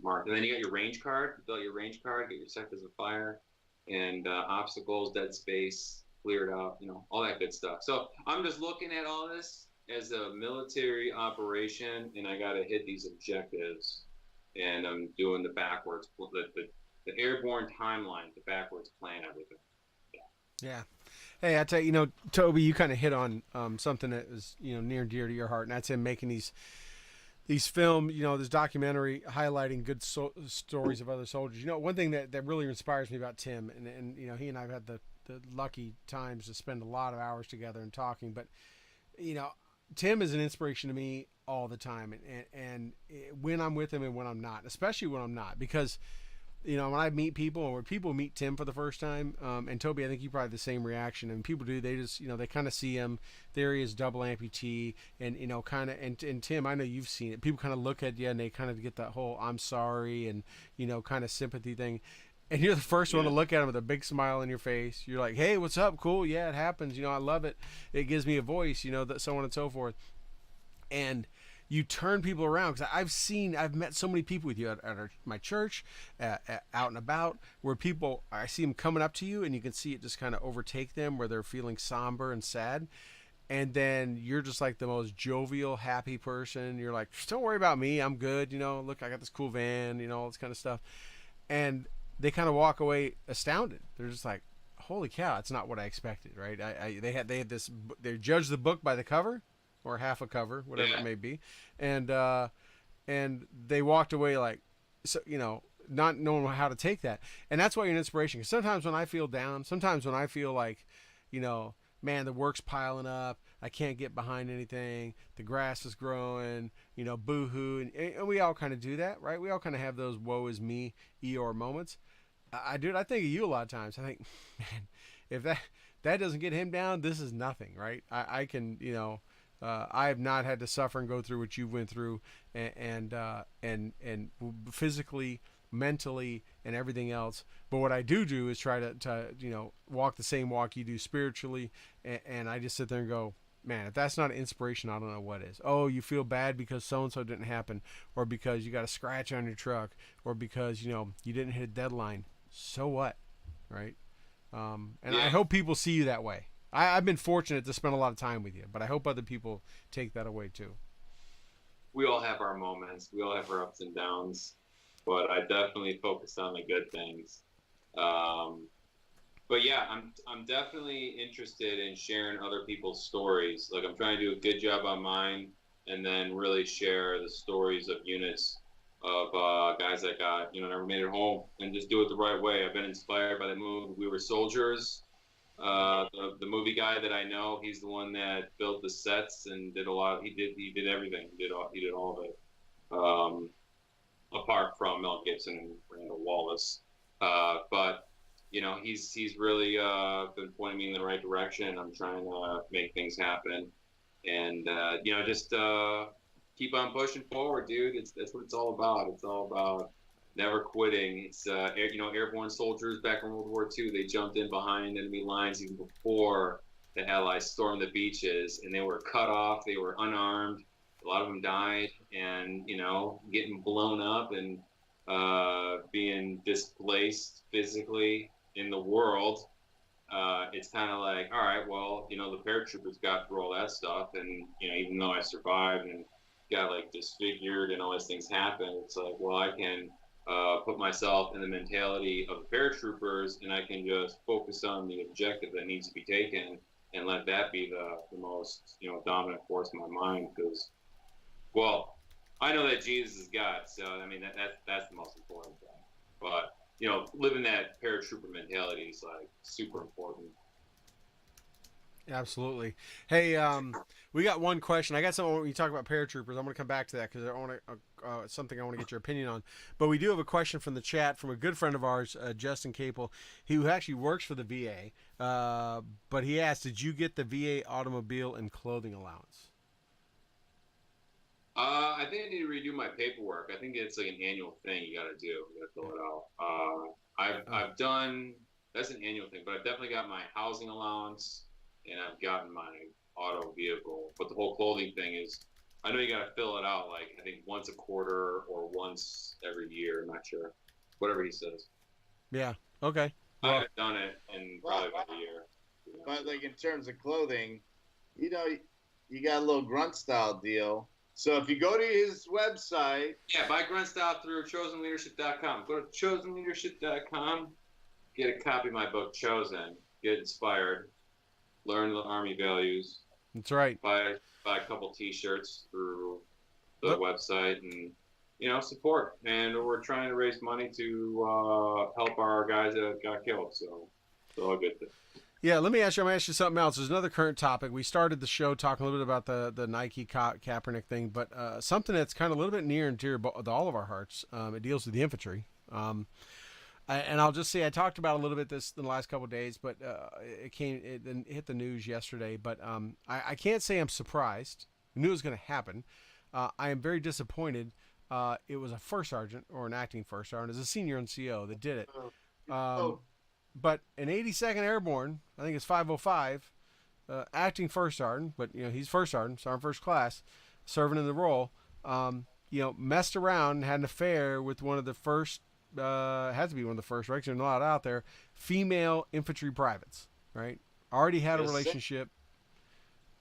marked, and then you got your range card. You build your range card, get your sectors of fire, and obstacles, dead space, cleared out, all that good stuff. So I'm just looking at all this as a military operation, and I got to hit these objectives, and I'm doing the backwards, the airborne timeline, the backwards plan, everything. Yeah. Hey, I tell you, Toby, you kind of hit on something that is, near and dear to your heart, and that's him making these film, this documentary highlighting good stories of other soldiers. One thing that really inspires me about Tim, and he and I have had the lucky times to spend a lot of hours together and talking, but, Tim is an inspiration to me all the time, and when I'm with him and when I'm not, especially when I'm not, because when I meet people, or when people meet Tim for the first time, and Toby, I think you probably have the same reaction, and people do, they just, they kind of see him, there he is, double amputee, and, kind of, and Tim, I know you've seen it, people kind of look at you, and they kind of get that whole, I'm sorry, and, kind of sympathy thing, and you're the first one to look at him with a big smile on your face. You're like, hey, what's up? Cool. Yeah, it happens. I love it. It gives me a voice, that so on and so forth. And you turn people around, because I've met so many people with you at my church, out and about, where I see them coming up to you, and you can see it just kind of overtake them, where they're feeling somber and sad. And then you're just like the most jovial, happy person. You're like, don't worry about me. I'm good. Look, I got this cool van, all this kind of stuff. And they kind of walk away astounded. They're just like, holy cow, that's not what I expected, right? They had this, they judged the book by the cover, or half a cover, whatever it may be, and they walked away like, so not knowing how to take that. And that's why you're an inspiration. Because sometimes when I feel down, sometimes when I feel like, man, the work's piling up, I can't get behind anything, the grass is growing, boo-hoo, and we all kind of do that, right? We all kind of have those woe is me Eeyore moments. I think of you a lot of times. I think, man, if that doesn't get him down, this is nothing, right? I can, I have not had to suffer and go through what you went through, and physically, mentally, and everything else. But what I do is try to walk the same walk you do spiritually, and I just sit there and go, man, if that's not an inspiration, I don't know what is. Oh, you feel bad because so-and-so didn't happen, or because you got a scratch on your truck, or because, you didn't hit a deadline. So what, right? I hope people see you that way. I've been fortunate to spend a lot of time with you, but I hope other people take that away too. We all have our moments. We all have our ups and downs, but I definitely focused on the good things. But yeah, I'm definitely interested in sharing other people's stories. Like, I'm trying to do a good job on mine, and then really share the stories of units of guys that got never made it home, and just do it the right way. I've been inspired by the movie We Were Soldiers. The movie guy that I know, he's the one that built the sets and did a lot. He did everything. He did all of it. Apart from Mel Gibson and Randall Wallace, but he's really been pointing me in the right direction. I'm trying to make things happen, and just keep on pushing forward, dude. That's what it's all about. It's all about never quitting. It's airborne soldiers back in World War II. They jumped in behind enemy lines even before the Allies stormed the beaches, and they were cut off. They were unarmed, A lot of them died, and getting blown up and being displaced physically in the world. It's kind of like, all right, well, the paratroopers got through all that stuff, and even though I survived and got like disfigured and all these things happen, it's like, well, I can put myself in the mentality of the paratroopers, and I can just focus on the objective that needs to be taken, and let that be the most dominant force in my mind. Because, well, I know that Jesus is God, so I mean that's the most important thing. But living that paratrooper mentality is like super important. Absolutely. Hey, we got one question. I got something when you talk about paratroopers. I'm going to come back to that because I want to something I want to get your opinion on. But we do have a question from the chat from a good friend of ours, Justin Capel, who actually works for the VA. But he asked, "Did you get the VA automobile and clothing allowance?" I think I need to redo my paperwork. I think it's like an annual thing you got to do. You got to fill it out. I've done that's an annual thing, but I've definitely got my housing allowance and I've gotten my auto vehicle. But the whole clothing thing is, I know you got to fill it out like I think once a quarter or once every year. I'm not sure, whatever he says. Yeah. Okay. I Well, haven't done it in probably about a year. But like in terms of clothing, you know, you got a little grunt style deal. So if you go to his website, Yeah, buy grunt style through chosenleadership.com. Go to chosenleadership.com. Get a copy of my book, Chosen. Get inspired. Learn the Army values. that's right. Buy a couple T-shirts through the Look, website, and support. And we're trying to raise money to help our guys that got killed. So it's all good. yeah, let me ask you. I'm gonna ask you something else. There's another current topic. We started the show talking a little bit about the Nike Kaepernick thing, but something that's kind of a little bit near and dear to all of our hearts. It deals with the infantry. And I'll just say I talked about a little bit this in the last couple of days, but it hit the news yesterday. But I can't say I'm surprised. I knew it was going to happen. I am very disappointed. It was a first sergeant or an acting first sergeant, as a senior NCO that did it. But an 82nd Airborne, I think it's 505, acting first sergeant, but he's first sergeant first class, serving in the role. Messed around and had an affair with one of the first. Had to be one of the first, right? 'Cause there's a lot out there. Female infantry privates, right? Already had a relationship.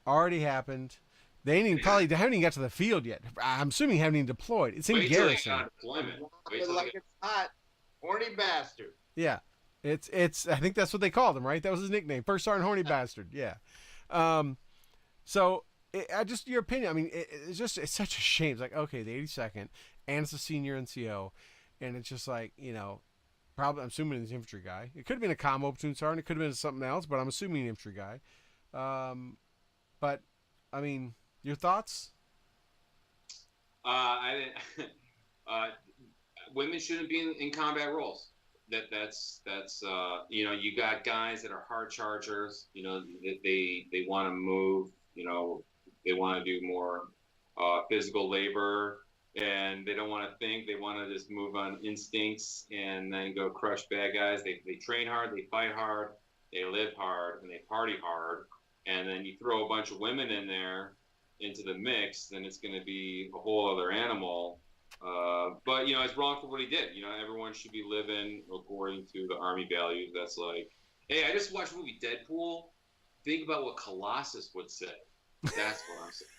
Already happened. They haven't even got to the field yet. I'm assuming they haven't even deployed. It's in garrison. Like it's hot, horny bastard. Yeah, it's. I think that's what they called him, right? That was his nickname, First Sergeant Horny Bastard. Yeah. So just your opinion. I mean, it's such a shame. It's like, okay, the 82nd, and it's a senior NCO. And it's just like, probably, I'm assuming it's an infantry guy. It could have been a combo platoon sergeant. It could have been something else, but I'm assuming an infantry guy. But, I mean, your thoughts? Women shouldn't be in combat roles. That's you got guys that are hard chargers. They want to move. They want to do more physical labor. And they don't want to think. They want to just move on instincts and then go crush bad guys. They train hard, they fight hard, they live hard, and they party hard. And then you throw a bunch of women in there into the mix, then it's going to be a whole other animal. But it's wrong for what he did. Everyone should be living according to the Army values. That's like, hey, I just watched the movie Deadpool. Think about what Colossus would say. That's what I'm saying.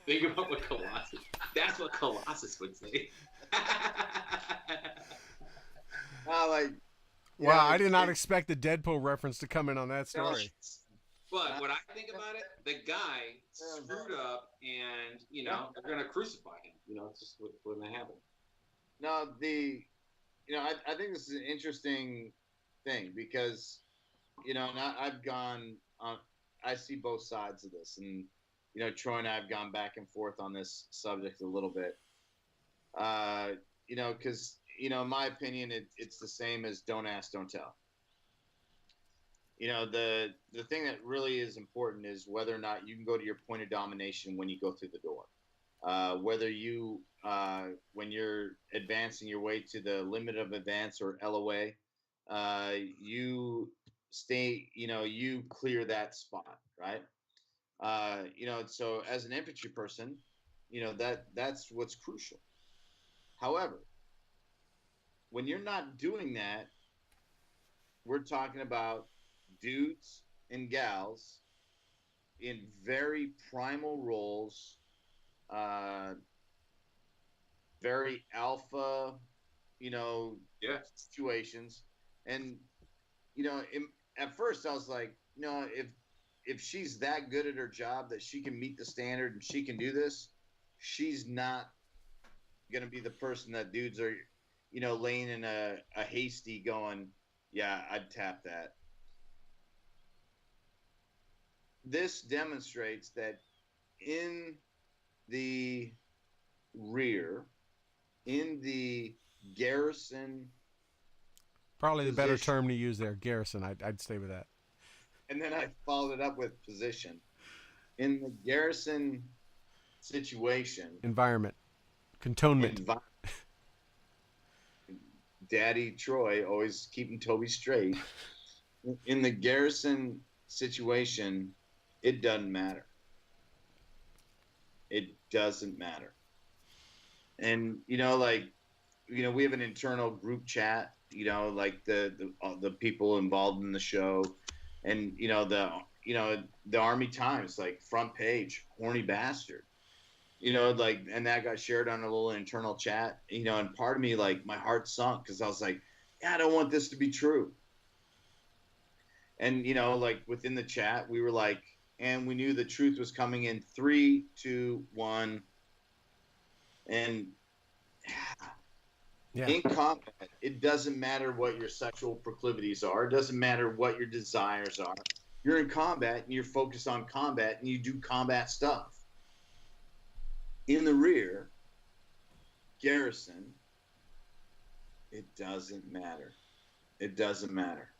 Think about what Colossus. That's what Colossus would say. Wow, I did not expect the Deadpool reference to come in on that story. But when I think about it, the guy screwed up, and they're gonna crucify him. It's just when that happened. No, I think this is an interesting thing because, and I've gone on. I see both sides of this, and Troy and I have gone back and forth on this subject a little bit. Because in my opinion, it's the same as don't ask, don't tell. The thing that really is important is whether or not you can go to your point of domination when you go through the door. Whether you, when you're advancing your way to the limit of advance or LOA, you stay, you clear that spot, right? So as an infantry person, that's what's crucial. However, when you're not doing that, we're talking about dudes and gals in very primal roles, uh, very alpha, Yeah. situations. And, at first I was like, if she's that good at her job that she can meet the standard and she can do this, she's not going to be the person that dudes are, laying in a hasty going, yeah, I'd tap that. This demonstrates that in the rear, in the garrison Probably the better position, term to use there, garrison. I'd stay with that. and then I followed it up with position. In the garrison situation, Environment, cantonment. envi- Daddy Troy always keeping Toby straight. In the garrison situation, it doesn't matter. It doesn't matter. And we have an internal group chat. Like the people involved in the show, and the Army Times, like, front page, horny bastard. And that got shared on a little internal chat. And part of me, like, my heart sunk because I was like, yeah, I don't want this to be true. And like, within the chat, we were like, and we knew the truth was coming in 3, 2, 1, and Yeah. in combat, it doesn't matter what your sexual proclivities are. It doesn't matter what your desires are. You're in combat and you're focused on combat and you do combat stuff. In the rear, garrison, it doesn't matter. It doesn't matter.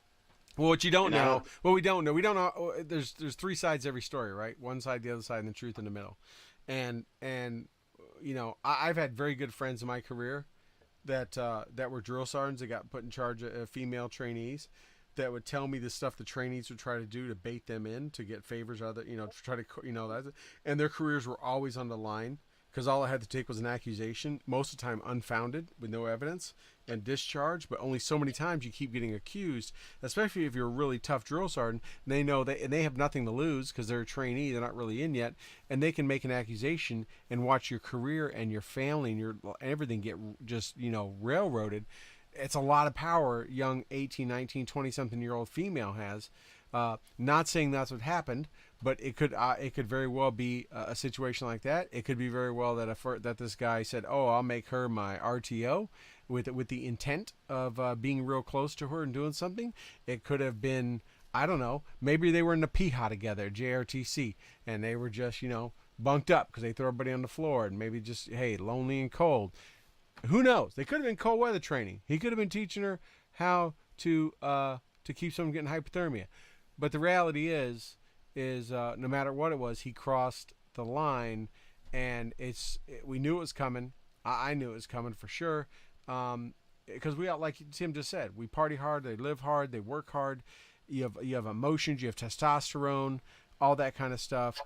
Well, what you don't know, we don't know. There's 3 sides to every story, right? One side, the other side, and the truth in the middle. And I've had very good friends in my career that were drill sergeants that got put in charge of female trainees that would tell me the stuff the trainees would try to do to bait them in to get favors, to try to, that, and their careers were always on the line because all I had to take was an accusation, most of the time unfounded with no evidence, and discharge. But only so many times you keep getting accused, especially if you're a really tough drill sergeant. And they know and they have nothing to lose because they're a trainee, they're not really in yet, and they can make an accusation and watch your career and your family and your everything get just railroaded. It's a lot of power young 18, 19, 20 something year old female has. Not saying that's what happened, but it could very well be a situation like that. It could be very well that this guy said, "Oh, I'll make her my RTO," with the intent of being real close to her and doing something. It could have been, I don't know, maybe they were in the PIHA together, JRTC, and they were just bunked up because they threw everybody on the floor, and maybe just, hey, lonely and cold. Who knows? They could have been cold weather training. He could have been teaching her how to keep someone getting hypothermia. But the reality is no matter what it was, he crossed the line, and we knew it was coming. I knew it was coming for sure, because we all, like Tim just said, we party hard, they live hard, they work hard. You have emotions, you have testosterone, all that kind of stuff.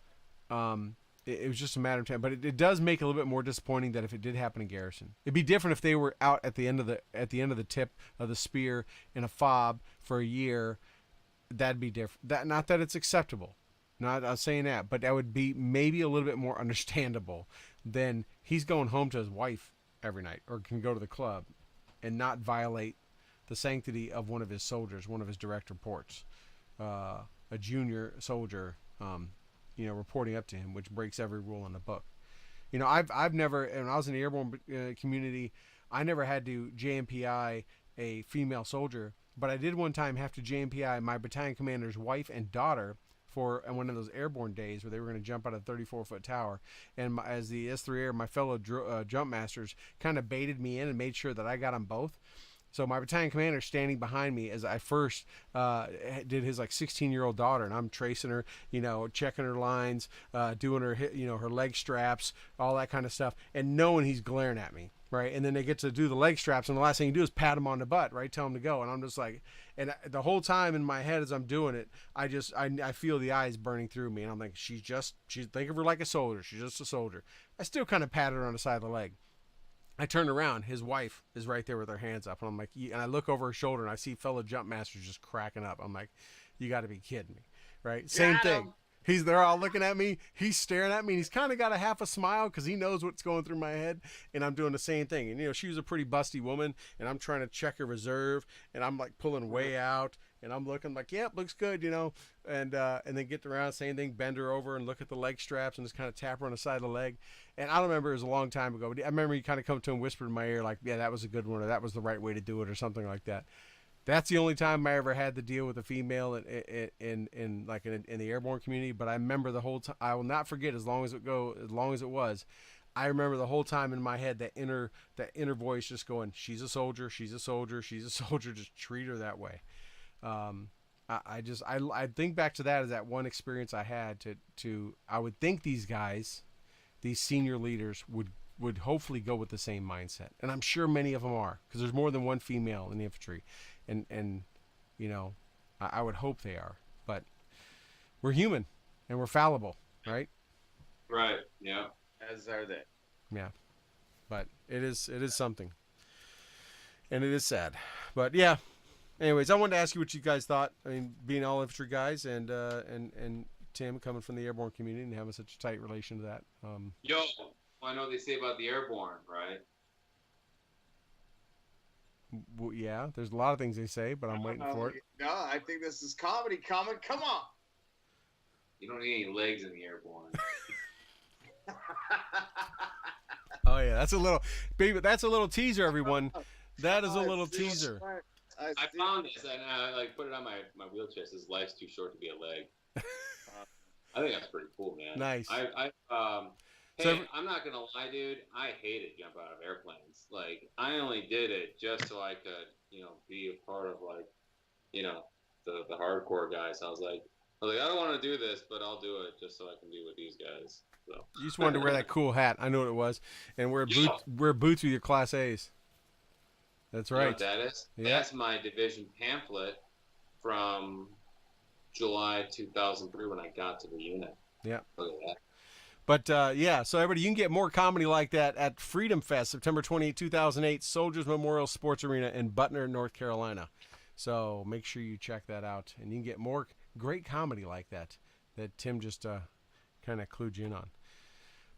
It was just a matter of time, but it does make it a little bit more disappointing that if it did happen in Garrison, it'd be different if they were out at the end of the tip of the spear in a fob for a year. That'd be different. That, not that it's acceptable, not saying that, but that would be maybe a little bit more understandable than he's going home to his wife every night or can go to the club and not violate the sanctity of one of his soldiers, one of his direct reports, a junior soldier, reporting up to him, which breaks every rule in the book. I've never, when I was in the airborne community, I never had to JMPI a female soldier, but I did one time have to JMPI my battalion commander's wife and daughter for one of those airborne days where they were going to jump out of a 34-foot tower. And as the S3 Air, my fellow jump masters kind of baited me in and made sure that I got them both. So my battalion commander standing behind me as I first did his like 16-year-old daughter, and I'm tracing her, checking her lines, doing her, her leg straps, all that kind of stuff, and knowing he's glaring at me, right? And then they get to do the leg straps, and the last thing you do is pat him on the butt, right? Tell him to go, and I'm just like, and the whole time in my head as I'm doing it, I feel the eyes burning through me, and I'm like, she's think of her like a soldier. She's just a soldier. I still kind of pat her on the side of the leg. I turn around, his wife is right there with her hands up, and I'm like, and I look over her shoulder, and I see fellow jump masters just cracking up. I'm like, you got to be kidding me, right? Same thing. They're all looking at me. He's staring at me, and he's kind of got a half a smile because he knows what's going through my head, and I'm doing the same thing. And she was a pretty busty woman, and I'm trying to check her reserve, and I'm like pulling way out, and I'm looking like, yep, looks good, and then get around, same thing, bend her over and look at the leg straps and just kind of tap her on the side of the leg. And I don't remember, it was a long time ago, but I remember he kind of come to him, whispered in my ear like, yeah, that was a good one, or that was the right way to do it, or something like that. That's the only time I ever had to deal with a female in the airborne community. But I remember the whole time. I will not forget as long as it was. I remember the whole time in my head that inner voice just going, she's a soldier, she's a soldier, she's a soldier. Just treat her that way. I think back to that as that one experience I had to I would think these guys, these senior leaders would hopefully go with the same mindset, and I'm sure many of them are, because there's more than one female in the infantry, and I would hope they are, but we're human and we're fallible, right? Right. Yeah. As are they. Yeah, but it is something, and it is sad, but yeah. Anyways, I wanted to ask you what you guys thought. I mean, being all infantry guys, and Tim coming from the airborne community and having such a tight relation to that. I know they say about the airborne, right? Well, yeah, there's a lot of things they say, but I'm waiting for it. No, I think this is comedy coming. Come on. You don't need any legs in the airborne. Oh yeah, that's a little teaser, everyone. That is a little teaser. I found this and I put it on my wheelchair. It says life's too short to be a leg. I think that's pretty cool, man. Nice. I'm not gonna lie, dude. I hated jumping out of airplanes. Like, I only did it just so I could, be a part of the hardcore guys. I was like, I don't want to do this, but I'll do it just so I can be with these guys. So. You just wanted to wear that cool hat. I know what it was, and wear boots with your Class A's. That's right. You know what that is? Yeah. That's my division pamphlet from July 2003 when I got to the unit. Yeah. Look at that. But, so everybody, you can get more comedy like that at Freedom Fest, September 28, 2008, Soldiers Memorial Sports Arena in Butner, North Carolina. So make sure you check that out. And you can get more great comedy like that Tim just kind of clued you in on.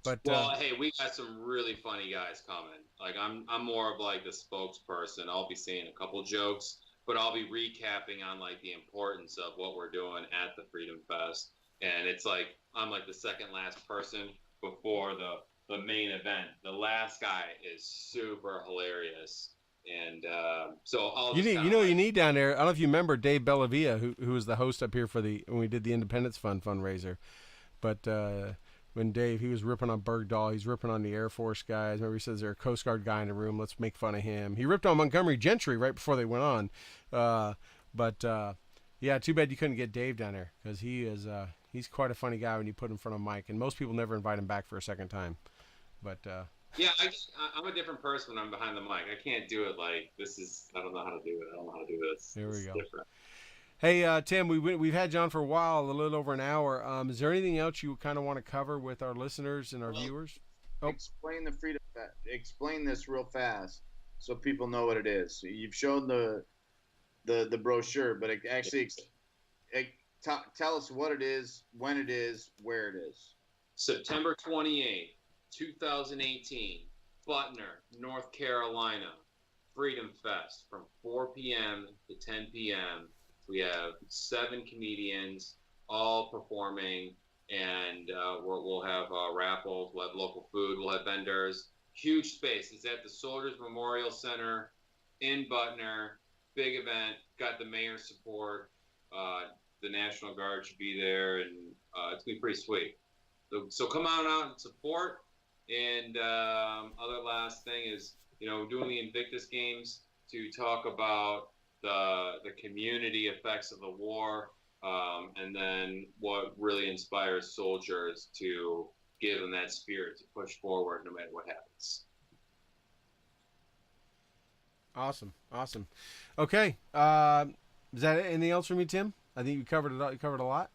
But, hey, we got some really funny guys coming. Like, I'm more of like the spokesperson. I'll be saying a couple jokes, but I'll be recapping on like the importance of what we're doing at the Freedom Fest. And it's like I'm like the second last person before the main event. The last guy is super hilarious, and so I'll. You need down there. I don't know if you remember Dave Bellavia, who was the host up here when we did the Independence Fund fundraiser, but. When Dave, he was ripping on Bergdahl, he's ripping on the Air Force guys. Remember, he says there's a Coast Guard guy in the room. Let's make fun of him. He ripped on Montgomery Gentry right before they went on. Yeah, too bad you couldn't get Dave down there, because he's quite a funny guy when you put him in front of Mike, and most people never invite him back for a second time. But yeah, I'm a different person when I'm behind the mic. I can't do it like this is. I don't know how to do it. I don't know how to do this. There we go. Different. Hey, Tim, we've had you on for a while, a little over an hour. Is there anything else you kind of want to cover with our listeners and our viewers? Oh. Explain the Freedom Fest. Explain this real fast so people know what it is. So you've shown the brochure, but tell us what it is, when it is, where it is. September 28th, 2018, Butner, North Carolina, Freedom Fest from 4 p.m. to 10 p.m. We have 7 comedians all performing, and we'll have raffles, we'll have local food, we'll have vendors. Huge space. It's at the Soldiers Memorial Center in Butner. Big event. Got the mayor's support. The National Guard should be there, and it's going to be pretty sweet. So come on out and support. And other last thing is, doing the Invictus Games. to talk about the community effects of the war, and then what really inspires soldiers to give them that spirit to push forward no matter what happens. Awesome. Okay. Is that it? Anything else for me, Tim? I think you covered it. You covered a lot.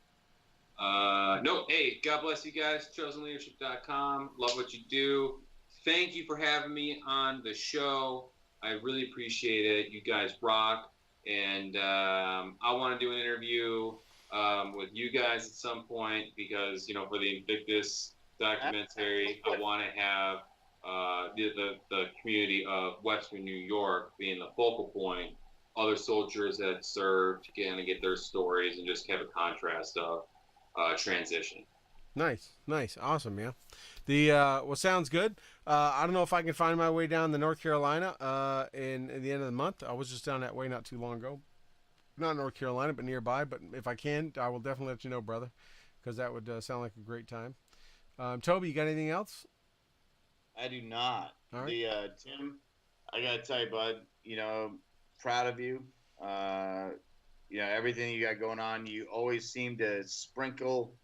No, hey, God bless you guys. ChosenLeadership.com. Love what you do. Thank you for having me on the show. I really appreciate it. You guys rock. And I want to do an interview with you guys at some point because, for the Invictus documentary, I want to have the community of Western New York being the focal point. Other soldiers that served to kind of get their stories and just have a contrast of transition. Nice, awesome, yeah. Well, sounds good. I don't know if I can find my way down to North Carolina in the end of the month. I was just down that way not too long ago. Not North Carolina, but nearby. But if I can, I will definitely let you know, brother, because that would sound like a great time. Toby, you got anything else? I do not. All right. Tim, I gotta tell you, bud. Proud of you. Everything you got going on. You always seem to sprinkle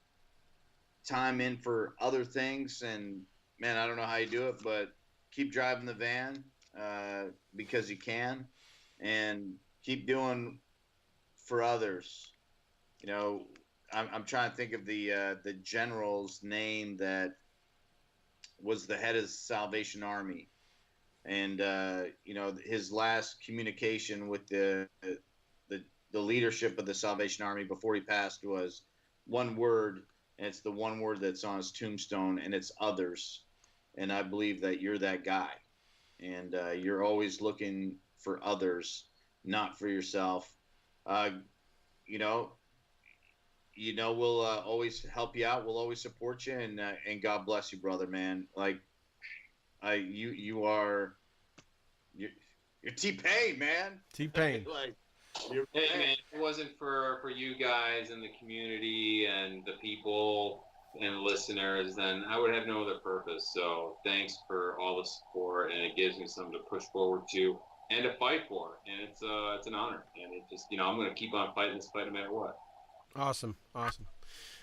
time in for other things, and man, I don't know how you do it, but keep driving the van because you can, and keep doing for others. I'm trying to think of the general's name that was the head of the Salvation Army, and his last communication with the leadership of the Salvation Army before he passed was one word. And it's the one word that's on his tombstone, and it's others. And I believe that you're that guy. And you're always looking for others, not for yourself. We'll always help you out. We'll always support you. And God bless you, brother, man. Like, you're T-Pain, man. T-Pain. Hey man, if it wasn't for you guys and the community and the people and listeners, then I would have no other purpose. So thanks for all the support, and it gives me something to push forward to and to fight for. And it's an honor, and it just I'm going to keep on fighting this fight no matter what. Awesome.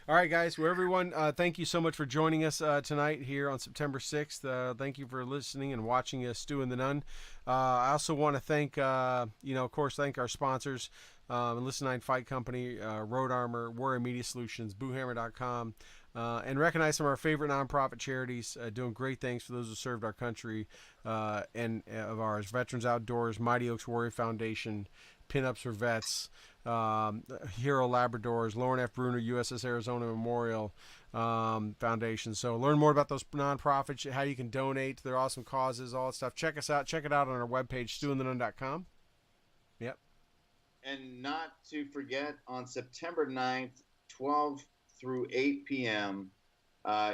All right, guys. Well, everyone, thank you so much for joining us tonight here on September 6th. Thank you for listening and watching Stu and the Nun. I also want to thank, of course, thank our sponsors, Enlist 9 Fight Company, Road Armor, Warrior Media Solutions, BooHammer.com, and recognize some of our favorite nonprofit charities doing great things for those who served our country and of ours. Veterans Outdoors, Mighty Oaks Warrior Foundation, Pinups for Vets, Hero Labradors, Lauren F. Bruner, USS Arizona Memorial Foundation. So learn more about those nonprofits, how you can donate to their awesome causes, all that stuff. Check us out. Check it out on our webpage, stewandthenun.com. Yep. And not to forget, on September 9th, 12 through 8 p.m.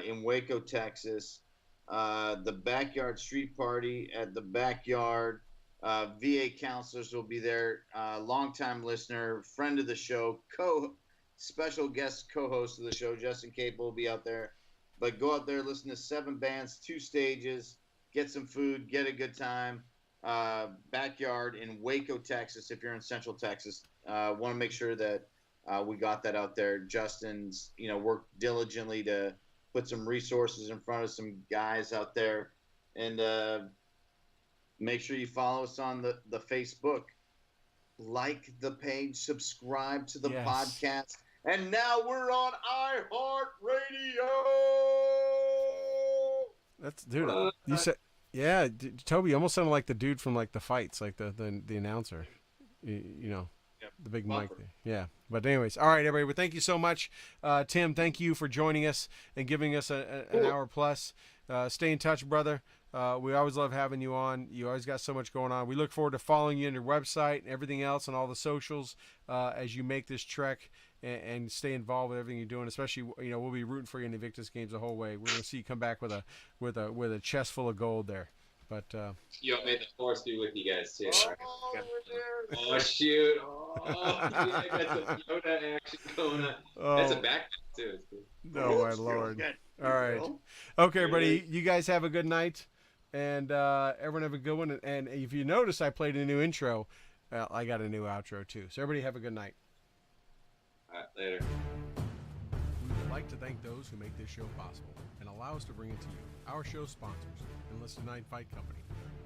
In Waco, Texas, the Backyard Street Party at the Backyard. VA counselors will be there. Longtime listener, friend of the show, special guest co-host of the show, Justin Capel will be out there. But go out there, listen to 7 bands, 2 stages, get some food, get a good time. Backyard in Waco, Texas. If you're in Central Texas, want to make sure that we got that out there. Justin's, worked diligently to put some resources in front of some guys out there, and make sure you follow us on the Facebook. Like the page, subscribe to the podcast. And now we're on iHeartRadio. That's, dude, you said, yeah, Toby, you almost sounded like the dude from like the fights, like the announcer, the big mic there. Yeah. But anyways, all right, everybody. Well, thank you so much. Tim, thank you for joining us and giving us an hour plus. Stay in touch, brother. We always love having you on. You always got so much going on. We look forward to following you on your website and everything else and all the socials as you make this trek and stay involved with everything you're doing. Especially, we'll be rooting for you in the Invictus Games the whole way. We're gonna see you come back with a chest full of gold there. But may the force be with you guys too. Oh, shoot! I got the Yoda action going on. That's a backpack too. Oh my lord! All right, okay, everybody. You guys have a good night. And everyone have a good one. And if you notice, I played a new intro. I got a new outro too. So everybody have a good night. All right, later. We would like to thank those who make this show possible and allow us to bring it to you. Our show sponsors: Enlisted Nine Fight Company,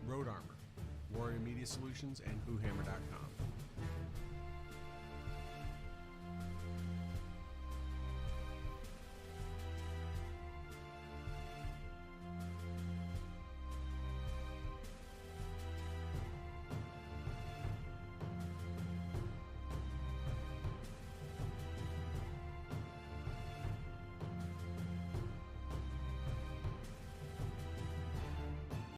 Road Armor, Warrior Media Solutions, and WhoHammer.com.